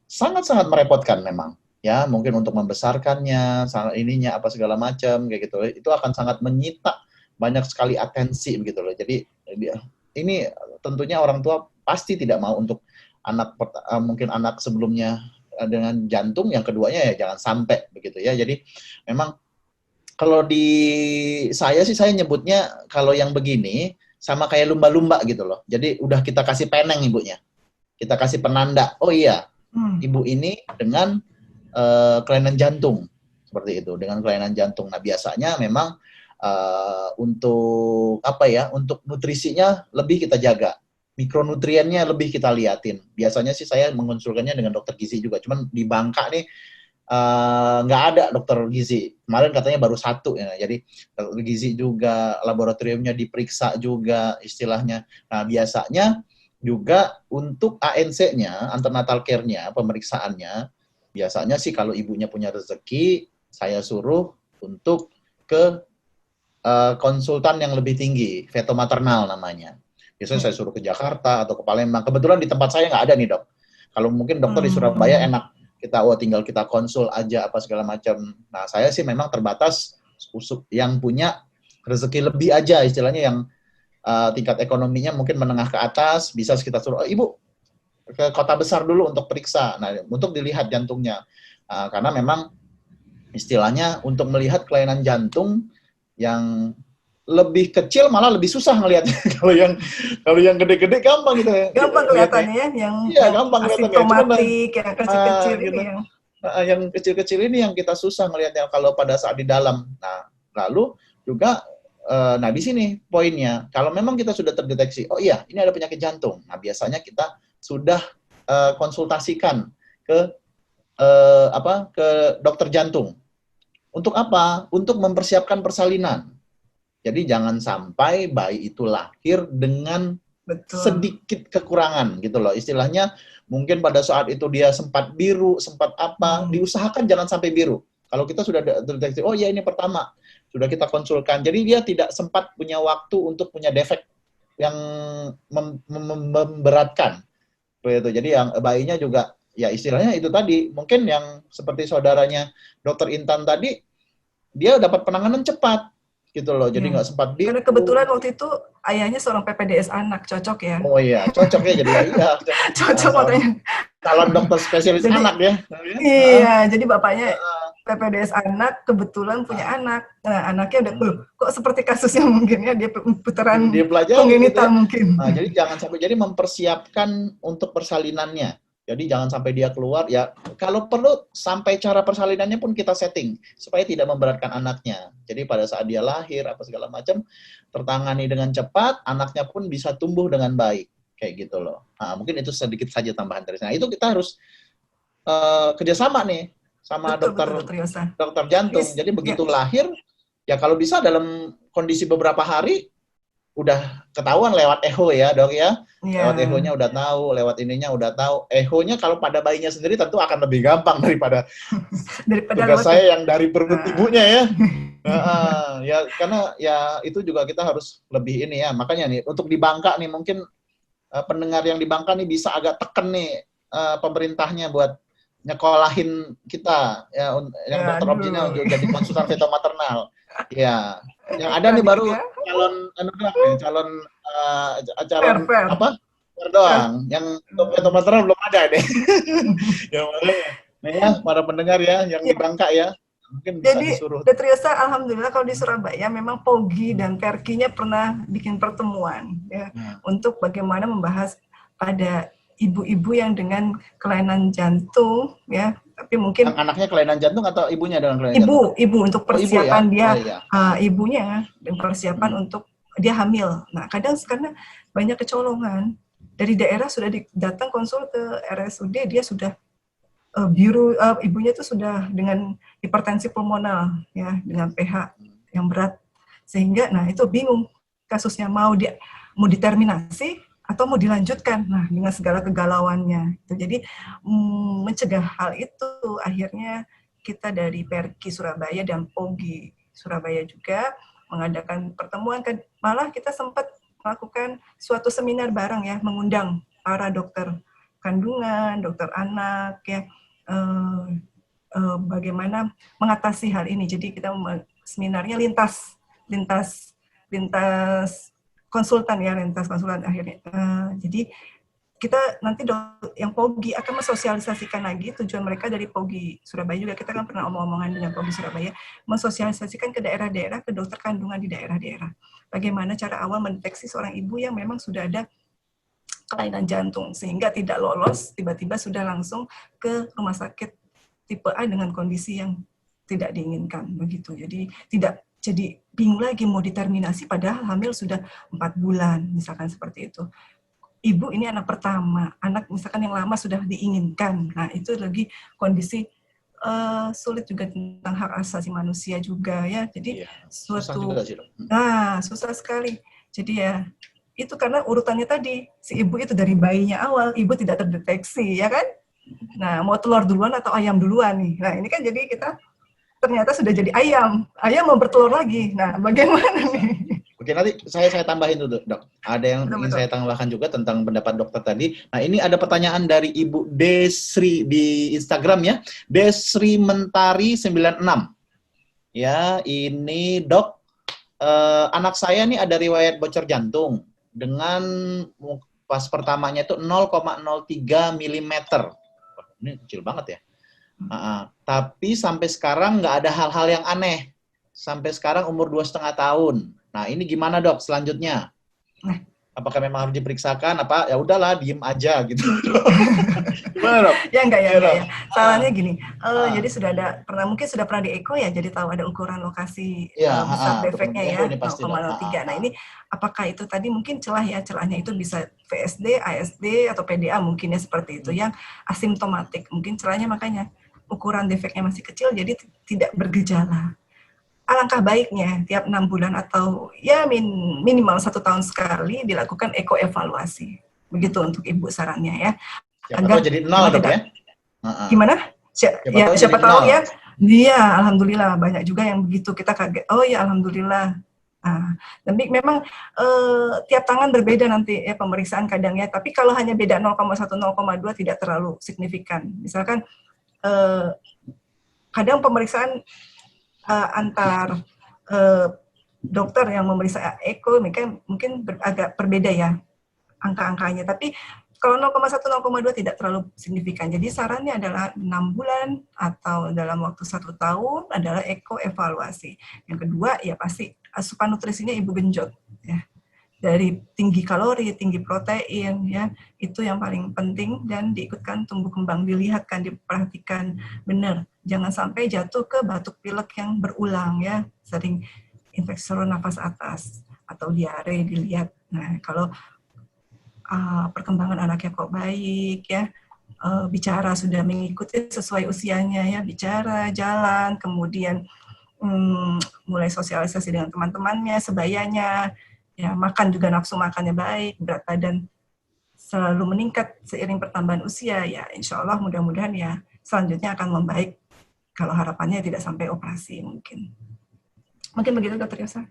sangat-sangat merepotkan memang. Ya, mungkin untuk membesarkannya, ininya apa segala macam kayak gitu. Itu akan sangat menyita banyak sekali atensi begitu loh. Jadi ini tentunya orang tua pasti tidak mau untuk anak mungkin anak sebelumnya dengan jantung, yang keduanya ya jangan sampai begitu ya. Jadi memang kalau di saya sih, saya nyebutnya kalau yang begini sama kayak lumba-lumba gitu loh. Jadi udah kita kasih peneng ibunya. Kita kasih penanda. Oh iya, ibu ini dengan kelainan jantung, seperti itu, dengan kelainan jantung. Nah, biasanya memang untuk untuk nutrisinya lebih kita jaga, mikronutriennya lebih kita liatin. Biasanya sih saya mengonsulkannya dengan dokter gizi juga, cuman di Bangka nih nggak ada dokter gizi. Kemarin katanya baru 1 ya, jadi dokter gizi juga, laboratoriumnya diperiksa juga istilahnya. Nah, biasanya juga untuk ANC-nya, antenatal care-nya, pemeriksaannya, biasanya sih kalau ibunya punya rezeki, saya suruh untuk ke konsultan yang lebih tinggi, feto maternal namanya. Biasanya saya suruh ke Jakarta atau ke Palembang. Kebetulan di tempat saya nggak ada nih, Dok. Kalau mungkin dokter di Surabaya enak, tinggal kita konsul aja apa segala macam. Nah, saya sih memang terbatas yang punya rezeki lebih aja, istilahnya yang tingkat ekonominya mungkin menengah ke atas, bisa kita suruh, ibu ke kota besar dulu untuk periksa, nah untuk dilihat jantungnya, karena memang istilahnya untuk melihat kelainan jantung yang lebih kecil malah lebih susah ngelihatnya. Kalau yang gede-gede gampang gitu ya. Gampang kelihatannya ya, yang gampang asimptomatik, yang kecil-kecil gitu. ini Yang kecil-kecil ini yang kita susah ngelihatnya kalau pada saat di dalam. Nah, lalu juga nah di sini poinnya, kalau memang kita sudah terdeteksi, oh iya ini ada penyakit jantung, nah biasanya kita sudah konsultasikan ke ke dokter jantung. Untuk apa? Untuk mempersiapkan persalinan. Jadi jangan sampai bayi itu lahir dengan sedikit kekurangan gitu loh. Istilahnya mungkin pada saat itu dia sempat biru, sempat apa, diusahakan jangan sampai biru. Kalau kita sudah terdeteksi, oh ya ini pertama, sudah kita konsulkan. Jadi dia tidak sempat punya waktu untuk punya defek yang memberatkan begitu. Jadi yang bayinya juga ya istilahnya itu tadi, mungkin yang seperti saudaranya Dokter Intan tadi, dia dapat penanganan cepat gitu loh, jadi nggak sempat Karena kebetulan waktu itu ayahnya seorang PPDS anak, cocok ya. Oh iya, cocok ya, jadi iya cocok makanya. Calon dokter spesialis Jadi, anak ya. Iya, jadi bapaknya PPDS anak kebetulan punya anak. Nah, anaknya udah kok seperti kasusnya mungkin ya, dia putaran kongenital gitu. Mungkin. Nah, jadi jangan sampai, jadi mempersiapkan untuk persalinannya. Jadi jangan sampai dia keluar, ya kalau perlu sampai cara persalinannya pun kita setting supaya tidak memberatkan anaknya. Jadi pada saat dia lahir apa segala macam tertangani dengan cepat, anaknya pun bisa tumbuh dengan baik, kayak gitu loh. Nah, mungkin itu sedikit saja tambahan dari saya. Nah, itu kita harus kerjasama nih sama dokter jantung. Jadi begitu lahir, ya kalau bisa dalam kondisi beberapa hari udah ketahuan lewat echo ya dok ya. Lewat echo-nya udah tahu, lewat ininya udah tahu. Echo-nya kalau pada bayinya sendiri tentu akan lebih gampang daripada tugas saya yang dari perut ibunya ya. Ya karena ya itu juga kita harus lebih ini ya. Makanya nih untuk di Bangka nih mungkin pendengar yang di Bangka nih bisa agak teken nih pemerintahnya buat nyekolahin kita ya, yang dokter objeknya untuk jadi konsultan fetal maternal. Ya, yang ada nih baru calon apa? Doang. Yang untuk fetal maternal belum ada deh. Yang mana ya, para pendengar ya yang di Bangka ya. Mungkin bisa jadi, disuruh. Dr. Yosa, alhamdulillah kalau di Surabaya memang POGI dan Perkinya pernah bikin pertemuan ya untuk bagaimana membahas pada ibu-ibu yang dengan kelainan jantung ya, tapi mungkin yang anaknya kelainan jantung atau ibunya dengan kelainan jantung? Ibu untuk persiapan ibu ya? Ibunya dan persiapan untuk dia hamil. Nah, kadang karena banyak kecolongan dari daerah sudah datang konsul ke RSUD, dia sudah ibunya itu sudah dengan hipertensi pulmonal ya, dengan pH yang berat, sehingga nah itu bingung kasusnya mau diterminasi atau mau dilanjutkan, nah dengan segala kegalauannya. Jadi mencegah hal itu akhirnya kita dari Perki Surabaya dan POGI Surabaya juga mengadakan pertemuan, malah kita sempat melakukan suatu seminar bareng ya, mengundang para dokter kandungan, dokter anak ya, bagaimana mengatasi hal ini. Jadi kita seminarnya lintas konsultan ya, lintas konsultan akhirnya. Jadi kita nanti yang POGI akan mensosialisasikan lagi, tujuan mereka dari POGI Surabaya juga, kita kan pernah omong-omongan dengan POGI Surabaya, mensosialisasikan ke daerah-daerah, ke dokter kandungan di daerah-daerah. Bagaimana cara awal mendeteksi seorang ibu yang memang sudah ada kelainan jantung, sehingga tidak lolos, tiba-tiba sudah langsung ke rumah sakit tipe A dengan kondisi yang tidak diinginkan, begitu. Jadi tidak jadi bingung lagi mau diterminasi padahal hamil sudah 4 bulan, misalkan seperti itu. Ibu ini anak pertama, anak misalkan yang lama sudah diinginkan. Nah, itu lagi kondisi sulit juga tentang hak asasi manusia juga ya. Jadi susah sekali. Jadi ya itu karena urutannya tadi, si ibu itu dari bayinya awal, ibu tidak terdeteksi, ya kan? Nah, mau telur duluan atau ayam duluan nih. Nah, ini kan jadi kita ternyata sudah jadi ayam mau bertelur lagi. Nah, bagaimana nih? Oke, nanti saya tambahin dulu, Dok. Ada yang ingin saya tambahkan juga tentang pendapat dokter tadi. Nah, ini ada pertanyaan dari Ibu Desri di Instagram ya. Desri Mentari 96. Ya, ini Dok, anak saya nih ada riwayat bocor jantung dengan pas pertamanya itu 0,03 mm. Ini kecil banget ya. Tapi sampai sekarang nggak ada hal-hal yang aneh. Sampai sekarang umur 2,5 tahun. Nah, ini gimana dok selanjutnya? Apakah memang harus diperiksakan? Apa ya udahlah diem aja gitu? Gimana dok? Ya enggak ya. Salahnya gini. Jadi mungkin sudah pernah di eko ya. Jadi tahu ada ukuran lokasi besar defeknya ya 0,03. Nah, ini apakah itu tadi mungkin celahnya itu bisa VSD, ASD atau PDA mungkin ya seperti itu yang asimptomatik. Mungkin celahnya makanya ukuran defeknya masih kecil jadi tidak bergejala. Alangkah baiknya tiap 6 bulan atau ya minimal 1 tahun sekali dilakukan eko evaluasi. Begitu untuk ibu sarannya ya. Agar jadi 0 dok ya? Gimana? Siapa tahu ya. Iya, alhamdulillah banyak juga yang begitu, kita kaget. Oh ya alhamdulillah Tapi memang tiap tangan berbeda nanti ya pemeriksaan kadangnya. Tapi kalau hanya beda 0,1 0,2 tidak terlalu signifikan. Misalkan kadang pemeriksaan antar dokter yang memeriksa eko mungkin agak berbeda ya angka-angkanya. Tapi kalau 0,1 0,2 tidak terlalu signifikan. Jadi sarannya adalah 6 bulan atau dalam waktu 1 tahun adalah eko evaluasi. Yang kedua ya pasti asupan nutrisinya ibu genjot ya. Dari tinggi kalori, tinggi protein ya, itu yang paling penting dan diikutkan tumbuh kembang, dilihatkan, diperhatikan benar. Jangan sampai jatuh ke batuk pilek yang berulang ya, sering infeksi saluran nafas atas atau diare dilihat. Nah, kalau perkembangan anaknya kok baik ya, bicara sudah mengikuti sesuai usianya ya, bicara, jalan, kemudian mulai sosialisasi dengan teman-temannya, sebayanya, ya makan juga nafsu makannya baik, berat badan selalu meningkat seiring pertambahan usia, ya insya Allah mudah-mudahan ya selanjutnya akan membaik kalau harapannya tidak sampai operasi mungkin. Mungkin begitu Dokter Yosa.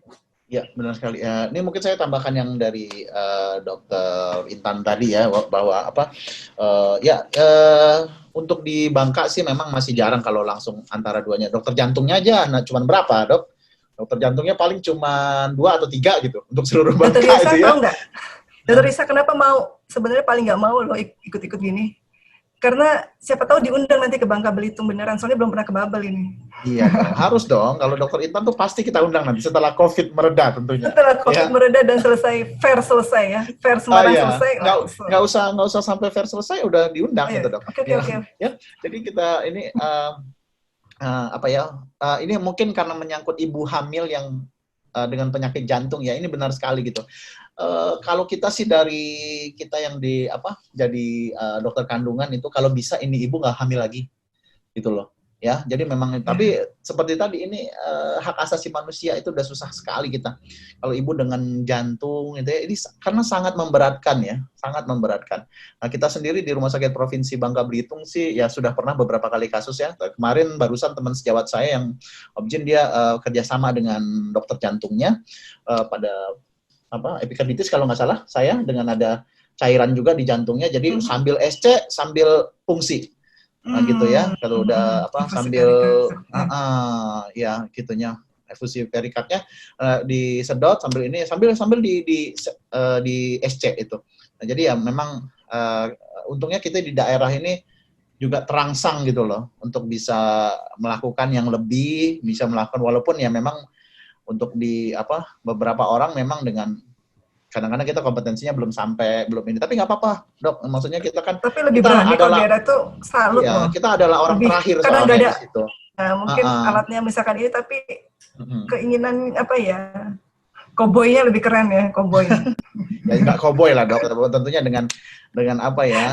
Ya, benar sekali. Ini mungkin saya tambahkan yang dari Dokter Intan tadi ya, bahwa untuk di Bangka sih memang masih jarang kalau langsung antara duanya. Dokter jantungnya aja, cuma berapa dok? Dokter jantungnya paling cuma 2 atau 3 gitu untuk seluruh Bangka. Dokter Risa itu ya. Tahu nggak? Dokter Risa kenapa mau? Sebenarnya paling nggak mau loh ikut-ikut gini. Karena siapa tahu diundang nanti ke Bangka Belitung beneran, soalnya belum pernah ke Babel ini. Iya dong, harus dong. Kalau Dokter Intan tuh pasti kita undang nanti setelah COVID mereda tentunya. Setelah COVID mereda dan selesai, fair selesai ya, fair Semarang selesai. Nggak usah sampai fair selesai udah diundang gitu dok. Oke. Ya, jadi kita ini ini mungkin karena menyangkut ibu hamil yang dengan penyakit jantung ya, ini benar sekali gitu. Kalau kita sih dari kita yang jadi dokter kandungan itu kalau bisa ini ibu nggak hamil lagi gitu loh ya. Jadi memang tapi seperti tadi ini hak asasi manusia itu udah susah sekali kita kalau ibu dengan jantung itu ya, ini karena sangat memberatkan ya, sangat memberatkan. Nah kita sendiri di Rumah Sakit Provinsi Bangka Belitung sih ya sudah pernah beberapa kali kasus ya. Kemarin barusan teman sejawat saya yang objin dia kerjasama dengan dokter jantungnya pada epikarditis kalau nggak salah saya, dengan ada cairan juga di jantungnya, jadi sambil SC sambil fungsi gitu ya, kalau udah sambil ya gitunya efusi perikardnya disedot sambil ini sambil di SC itu. Nah, jadi ya memang untungnya kita di daerah ini juga terangsang gitu loh untuk bisa melakukan yang lebih, bisa melakukan walaupun ya memang untuk di beberapa orang memang dengan kadang-kadang kita kompetensinya belum ini, tapi nggak apa-apa dok, maksudnya kita kan tapi lebih berani kalau daerah tuh salut ya, loh. Kita adalah orang lebih, terakhir soalnya di situ. Nah, mungkin alatnya misalkan ini tapi keinginan koboynya lebih keren ya, koboy. Ya nggak koboy lah dok, tentunya dengan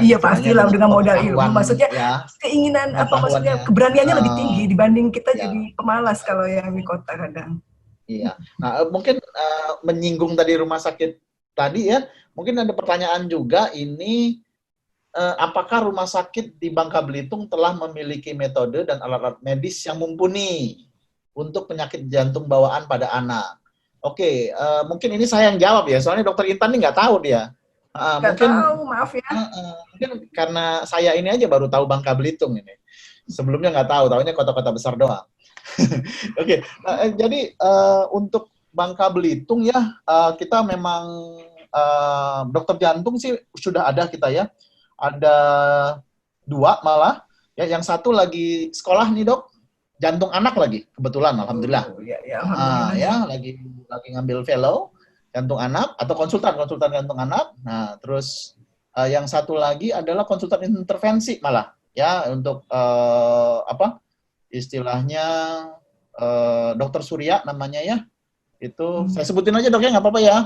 iya pastilah dengan modal ilmu, maksudnya ya, keinginan maksudnya keberaniannya lebih tinggi dibanding kita jadi pemalas kalau yang di kota kadang. Iya, nah mungkin menyinggung tadi rumah sakit tadi ya, mungkin ada pertanyaan juga ini, apakah rumah sakit di Bangka Belitung telah memiliki metode dan alat-alat medis yang mumpuni untuk penyakit jantung bawaan pada anak? Oke, mungkin ini saya yang jawab ya, soalnya Dokter Intan ini nggak tahu dia. Mungkin tahu, maaf ya. Mungkin karena saya ini aja baru tahu Bangka Belitung ini. Sebelumnya nggak tahu, tahunya kota-kota besar doang. Oke, jadi untuk Bangka Belitung ya, kita memang dokter jantung sih sudah ada kita ya. Ada 2 malah, ya yang satu lagi sekolah nih dok, jantung anak lagi, kebetulan alhamdulillah. Ya, lagi ngambil fellow jantung anak atau konsultan jantung anak. Nah, terus yang satu lagi adalah konsultan intervensi malah, ya untuk istilahnya Dokter Surya namanya ya, itu saya sebutin aja dok ya, nggak apa-apa ya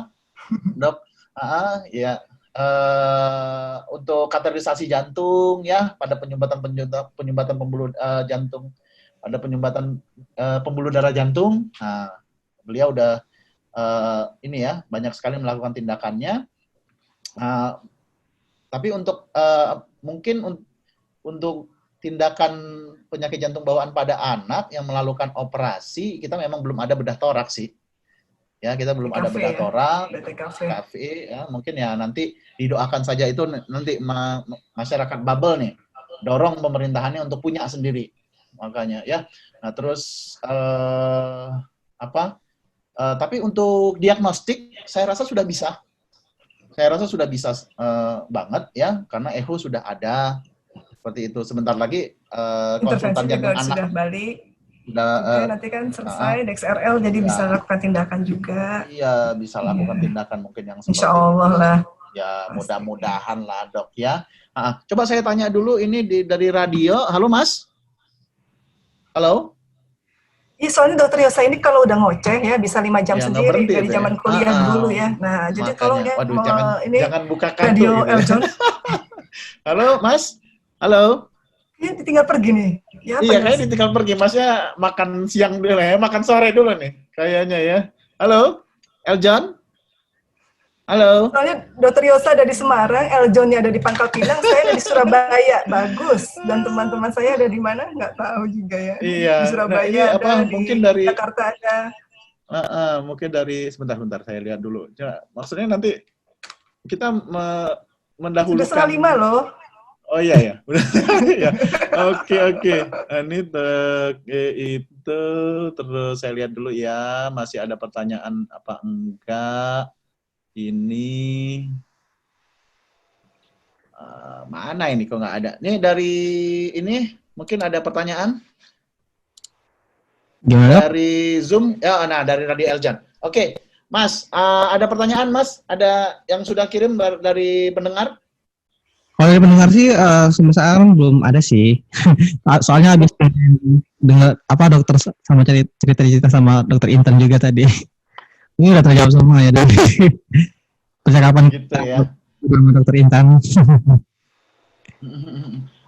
dok. Ya untuk kateterisasi jantung ya, pada penyumbatan pembuluh jantung, pada penyumbatan pembuluh darah jantung. Nah, beliau udah ini ya banyak sekali melakukan tindakannya. Tapi untuk mungkin untuk tindakan penyakit jantung bawaan pada anak yang melakukan operasi, kita memang belum ada bedah toraks sih. Ya, kita belum ada BTKV bedah ya, toral, BTKV. KFI, ya, mungkin ya nanti didoakan saja itu nanti masyarakat bubble nih, dorong pemerintahannya untuk punya sendiri, makanya ya. Nah terus tapi untuk diagnostik saya rasa sudah bisa, banget ya, karena echo sudah ada seperti itu. Sebentar lagi konsultan Intervensi jantung juga sudah anak balik. sudah Juga nanti kan selesai DXRL jadi ya, bisa lakukan tindakan juga. iya bisa lakukan Iya. tindakan mungkin yang Insya seperti Allah itu. lah. Ya Pasti. mudah-mudahan lah dok ya. Coba saya tanya dulu ini dari radio. Halo Mas. Halo. Iya, soalnya dokter Yosa ini kalau udah ngoceh ya bisa 5 jam Ya nggak sendiri berhenti dari itu ya. zaman kuliah dulu ya. Nah, jadi tolong Makanya, ya waduh ini jangan buka kartu radio gitu ya. Eljon. Halo Mas. Halo. Ini ditinggal pergi nih. Ya, Iya, Mas? kayaknya ditinggal pergi. Masnya makan siang dulu ya, makan sore dulu nih, kayaknya ya. Halo, Eljon? Halo? Soalnya dokter Yosa ada di Semarang, Eljonnya ada di Pangkal Pinang, saya ada di Surabaya. Bagus. Dan teman-teman saya ada di mana? Nggak tahu juga ya. Iya. Di Surabaya Nah, ini ada, mungkin di dari Jakarta ada. mungkin dari sebentar saya lihat dulu. Maksudnya nanti kita mendahulukan. Sudah 4:30 loh. Oh iya ya. Ya. Oke. Ini itu terus saya lihat dulu ya, masih ada pertanyaan apa enggak? Ini mana ini kok nggak ada? Nih dari ini mungkin ada pertanyaan? Gimana? Dari Zoom, ya, nah dari Radio Eljan. Oke, Mas, ada pertanyaan Mas? Ada yang sudah kirim dari pendengar? Kalau dari pendengar sih sampai sekarang belum ada sih. Soalnya habis dengar dokter sama cerita sama dokter Intan juga tadi. Ini udah terjawab semua ya dari percakapan gitu ya. Sama dokter Intan.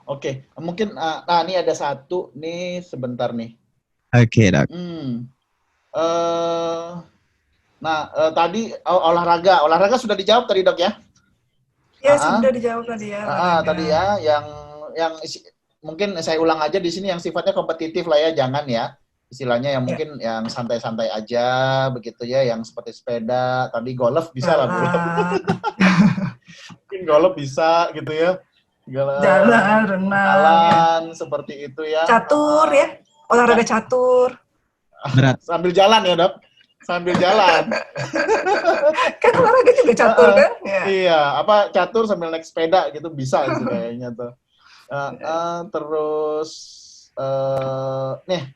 Oke, mungkin ini ada satu nih sebentar nih. Oke, Dok. Tadi olahraga sudah dijawab tadi dok ya? Ya sudah dijawab tadi ya. Tadi ya, yang mungkin saya ulang aja di sini yang sifatnya kompetitif lah ya, jangan ya. Istilahnya yang mungkin yang santai-santai aja begitu ya, yang seperti sepeda, tadi golf bisa lah Bu. Mungkin golf bisa gitu ya. Jalan, renang, seperti itu ya. Catur ya, olahraga catur. Berat. Sambil jalan ya dok, sambil jalan. Kan olahraga juga catur kan? Ya. Iya, catur sambil naik sepeda gitu bisa itu kayaknya tuh. Terus nih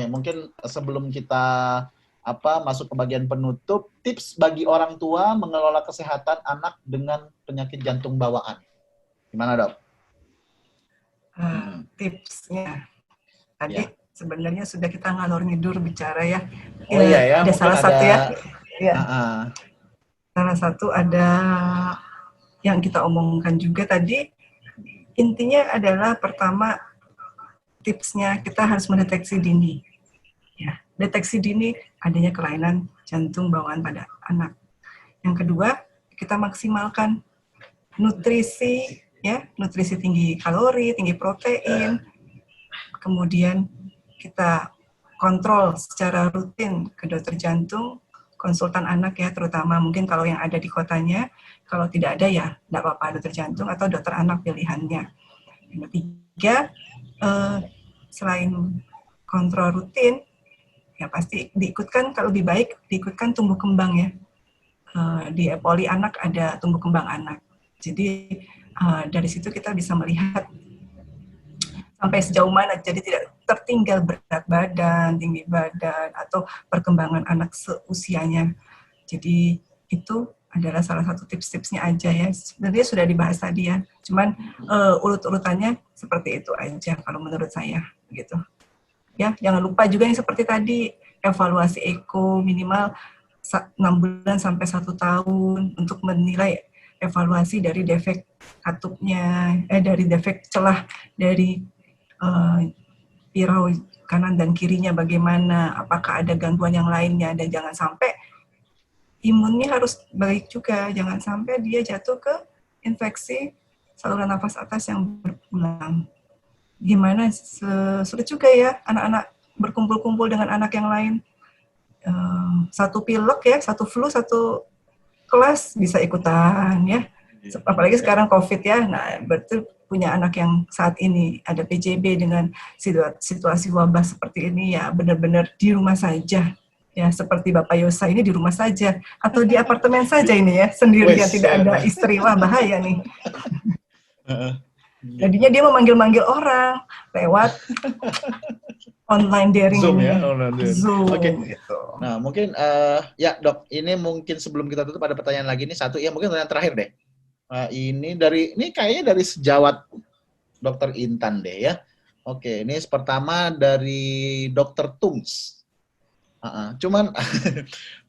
mungkin sebelum kita masuk ke bagian penutup, tips bagi orang tua mengelola kesehatan anak dengan penyakit jantung bawaan. Gimana dok? Tipsnya tadi sebenarnya sudah kita ngalor ngidur bicara ya. Oh iya ya. Ada salah satu ya. Ya. Salah satu ada yang kita omongkan juga tadi. Intinya adalah pertama tipsnya kita harus mendeteksi dini. Ya, deteksi dini adanya kelainan jantung bawaan pada anak. Yang kedua, kita maksimalkan nutrisi ya, nutrisi tinggi kalori, tinggi protein. Kemudian kita kontrol secara rutin ke dokter jantung, konsultan anak ya, terutama mungkin kalau yang ada di kotanya. Kalau tidak ada ya tidak apa-apa, dokter jantung atau dokter anak pilihannya. Yang ketiga, selain kontrol rutin, ya pasti diikutkan, kalau lebih baik diikutkan tumbuh kembang ya. Di poli anak ada tumbuh kembang anak. Jadi dari situ kita bisa melihat sampai sejauh mana, jadi tidak tertinggal berat badan, tinggi badan, atau perkembangan anak seusianya. Jadi itu adalah salah satu tips-tipsnya aja ya. Sebenarnya sudah dibahas tadi ya, cuman urut-urutannya seperti itu aja kalau menurut saya gitu. Ya, jangan lupa juga yang seperti tadi, evaluasi eko minimal 6 bulan sampai 1 tahun untuk menilai evaluasi dari defek katupnya, dari defek celah dari pirau kanan dan kirinya bagaimana, apakah ada gangguan yang lainnya, dan jangan sampai imunnya harus baik juga, jangan sampai dia jatuh ke infeksi saluran nafas atas yang berulang. Gimana, sulit juga ya anak-anak berkumpul-kumpul dengan anak yang lain. satu pilek ya, satu flu, satu kelas bisa ikutan ya. Apalagi sekarang COVID ya. Nah, berarti punya anak yang saat ini ada PJB dengan situasi wabah seperti ini ya, benar-benar di rumah saja. Ya, seperti Bapak Yosa ini di rumah saja atau di apartemen saja ini ya, sendirian, tidak ada istri. Wah, bahaya nih. Jadinya dia memanggil-manggil orang lewat online daring. Zoom ya, online daring. Zoom. Oke. Gitu. Nah, mungkin ya Dok, ini mungkin sebelum kita tutup ada pertanyaan lagi nih, satu ya, mungkin pertanyaan terakhir deh. Ini kayaknya dari sejawat Dokter Intan deh ya. Oke, ini pertama dari Dokter Tungs. Cuman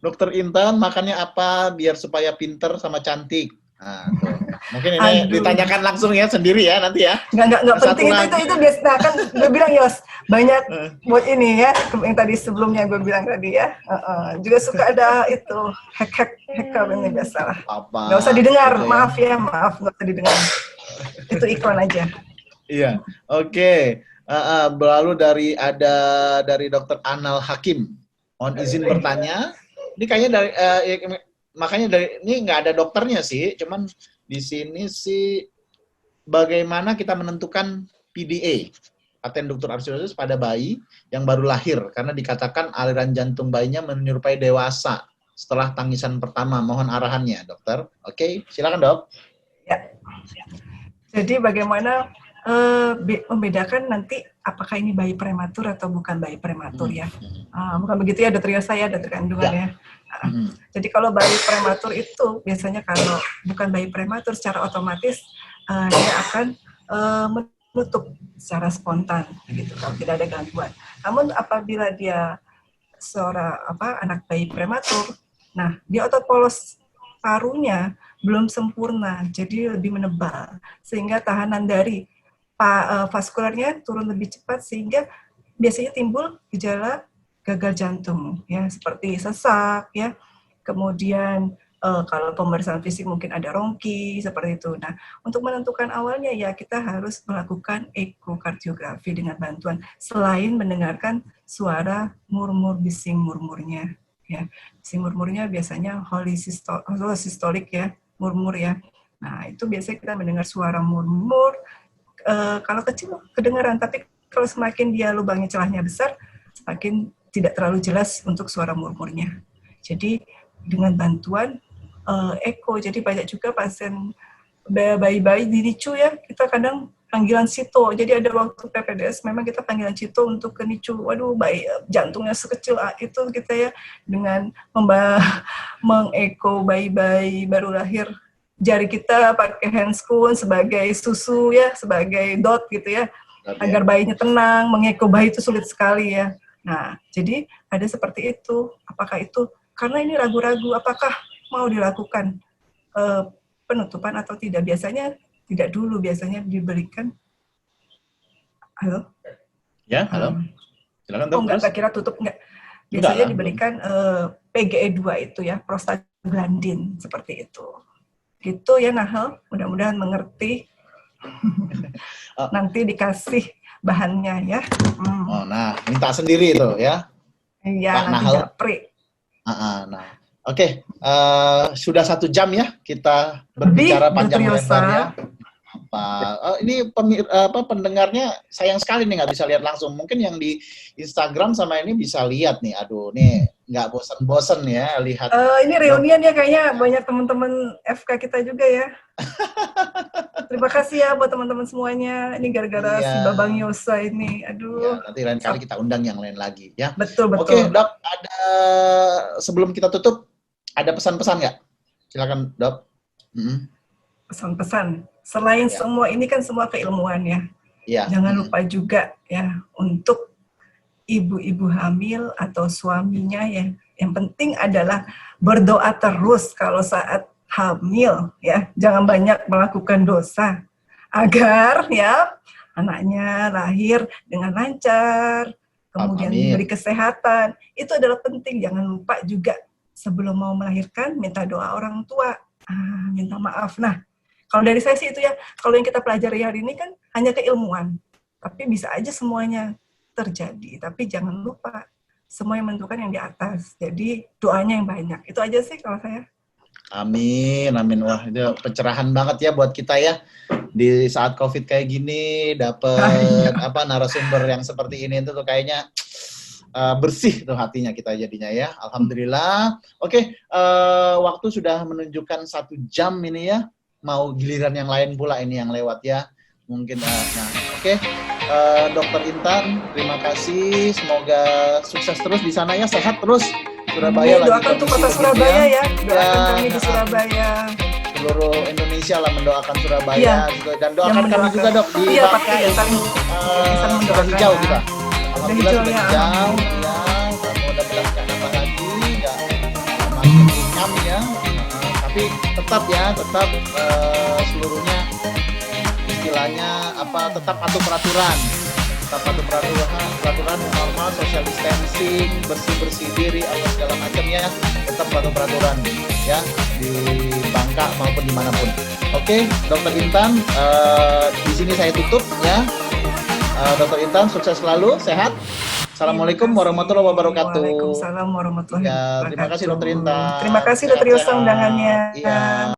Dokter Intan makannya apa biar supaya pinter sama cantik? Nah, tuh. Mungkin ini ditanyakan langsung ya sendiri ya nanti ya. Nggak penting itu biasa. Nah, kan gue bilang Yos, banyak buat ini ya, yang tadi sebelumnya gue bilang tadi ya. Juga suka ada itu hacker ini biasalah. Nggak usah didengar, gitu ya. maaf nggak usah didengar. Itu iklan aja. Iya, oke. Lalu dari Dokter Anal Hakim. Mohon izin bertanya. Ini kayaknya makanya ini nggak ada dokternya sih, cuman di sini sih bagaimana kita menentukan PDA, paten duktur arteriosus pada bayi yang baru lahir, karena dikatakan aliran jantung bayinya menyerupai dewasa setelah tangisan pertama. Mohon arahannya, dokter. Oke, silakan dok. Ya. Jadi bagaimana membedakan nanti apakah ini bayi prematur atau bukan bayi prematur ya? Bukan begitu ya, dokter Yosa ya, dokter kandungan ya. Jadi kalau bayi prematur itu biasanya kalau bukan bayi prematur secara otomatis dia akan menutup secara spontan gitu kalau tidak ada gangguan. Namun apabila dia anak bayi prematur, nah dia otot polos parunya belum sempurna, jadi lebih menebal sehingga tahanan dari vaskularnya turun lebih cepat sehingga biasanya timbul gejala gagal jantung ya, seperti sesak ya. Kemudian kalau pemeriksaan fisik mungkin ada rongki seperti itu. Nah, untuk menentukan awalnya ya kita harus melakukan ekokardiografi dengan bantuan selain mendengarkan suara murmur bising murmurnya ya. Bising murmurnya biasanya holosystolik ya, murmur ya. Nah, itu biasanya kita mendengar suara murmur. Kalau kecil kedengaran, tapi kalau semakin dia lubangnya celahnya besar, semakin tidak terlalu jelas untuk suara murmurnya. Jadi dengan bantuan eko, jadi banyak juga pasien bayi-bayi di NICU ya, kita kadang panggilan sito. Jadi ada waktu PPDS memang kita panggilan sito untuk ke NICU. Waduh, bayi jantungnya sekecil itu kita ya, dengan mengeko bayi-bayi baru lahir. Jari kita pakai handscoon sebagai susu ya, sebagai dot gitu ya, agar bayinya tenang. Mengeko bayi itu sulit sekali ya. Nah, jadi ada seperti itu. Apakah itu karena ini ragu-ragu apakah mau dilakukan penutupan atau tidak? Biasanya tidak dulu, biasanya diberikan. Halo? Ya, halo. Silakan dok. Enggak kira tutup enggak. Biasanya diberikan PGE2 itu ya, prostaglandin seperti itu. Gitu ya Nahel, mudah-mudahan mengerti. Nanti dikasih bahannya ya. Nah, minta sendiri itu ya. Iya, nanti japri. Nah, oke. Sudah 1 jam ya kita berbicara panjang lebarnya. Ini pendengarnya sayang sekali nih nggak bisa lihat langsung. Mungkin yang di Instagram sama ini bisa lihat nih. Aduh, nih nggak bosen-bosen ya lihat. Ini reunian ya kayaknya banyak teman-teman FK kita juga ya. Terima kasih ya buat teman-teman semuanya. Ini gara-gara si Babang Yosa ini. Aduh. Ya, nanti lain kali kita undang yang lain lagi ya. Betul. Oke, Dok, sebelum kita tutup ada pesan-pesan nggak? Silakan, Dok. Pesan-pesan. Selain semua ini kan semua keilmuan ya. Jangan lupa juga ya untuk ibu-ibu hamil atau suaminya ya. Yang penting adalah berdoa terus kalau saat hamil ya. Jangan banyak melakukan dosa agar ya anaknya lahir dengan lancar, kemudian diberi kesehatan. Itu adalah penting. Jangan lupa juga sebelum mau melahirkan minta doa orang tua. Minta maaf. Nah, kalau dari saya sih itu ya, kalau yang kita pelajari hari ini kan hanya keilmuan, tapi bisa aja semuanya terjadi. Tapi jangan lupa semua yang menentukan yang di atas. Jadi doanya yang banyak. Itu aja sih kalau saya. Amin, amin. Wah, itu pencerahan banget ya buat kita ya. Di saat COVID kayak gini, dapet narasumber yang seperti ini itu tuh kayaknya bersih tuh hatinya kita jadinya ya. Alhamdulillah. Oke, waktu sudah menunjukkan 1 jam ini ya. Mau giliran yang lain pula ini yang lewat ya. Mungkin, oke. Dokter Intan, terima kasih. Semoga sukses terus di sana ya, sehat terus. Surabaya lagi doakan tuh kota Surabaya ya. Doakan kami di Surabaya. Seluruh Indonesia lah mendoakan Surabaya dan doakan kami juga dok di Bangka saling mendoakan hijau kita. Alhamdulillah sudah hijau, hijau ya. Mudah-mudahan nggak nambah lagi, nggak makin incam ya. Tapi tetap seluruhnya istilahnya tetap patuh peraturan. Peraturan normal, social distancing, bersih diri atau segala macamnya, tetap patuh peraturan ya di Bangka maupun dimanapun. Oke, Dokter Intan, di sini saya tutup ya. Dokter Intan sukses selalu, sehat. Assalamualaikum warahmatullahi wabarakatuh. Waalaikumsalam warahmatullahi wabarakatuh. Terima kasih Dokter Intan. Terima kasih Dokter Yosa undangannya. Iya.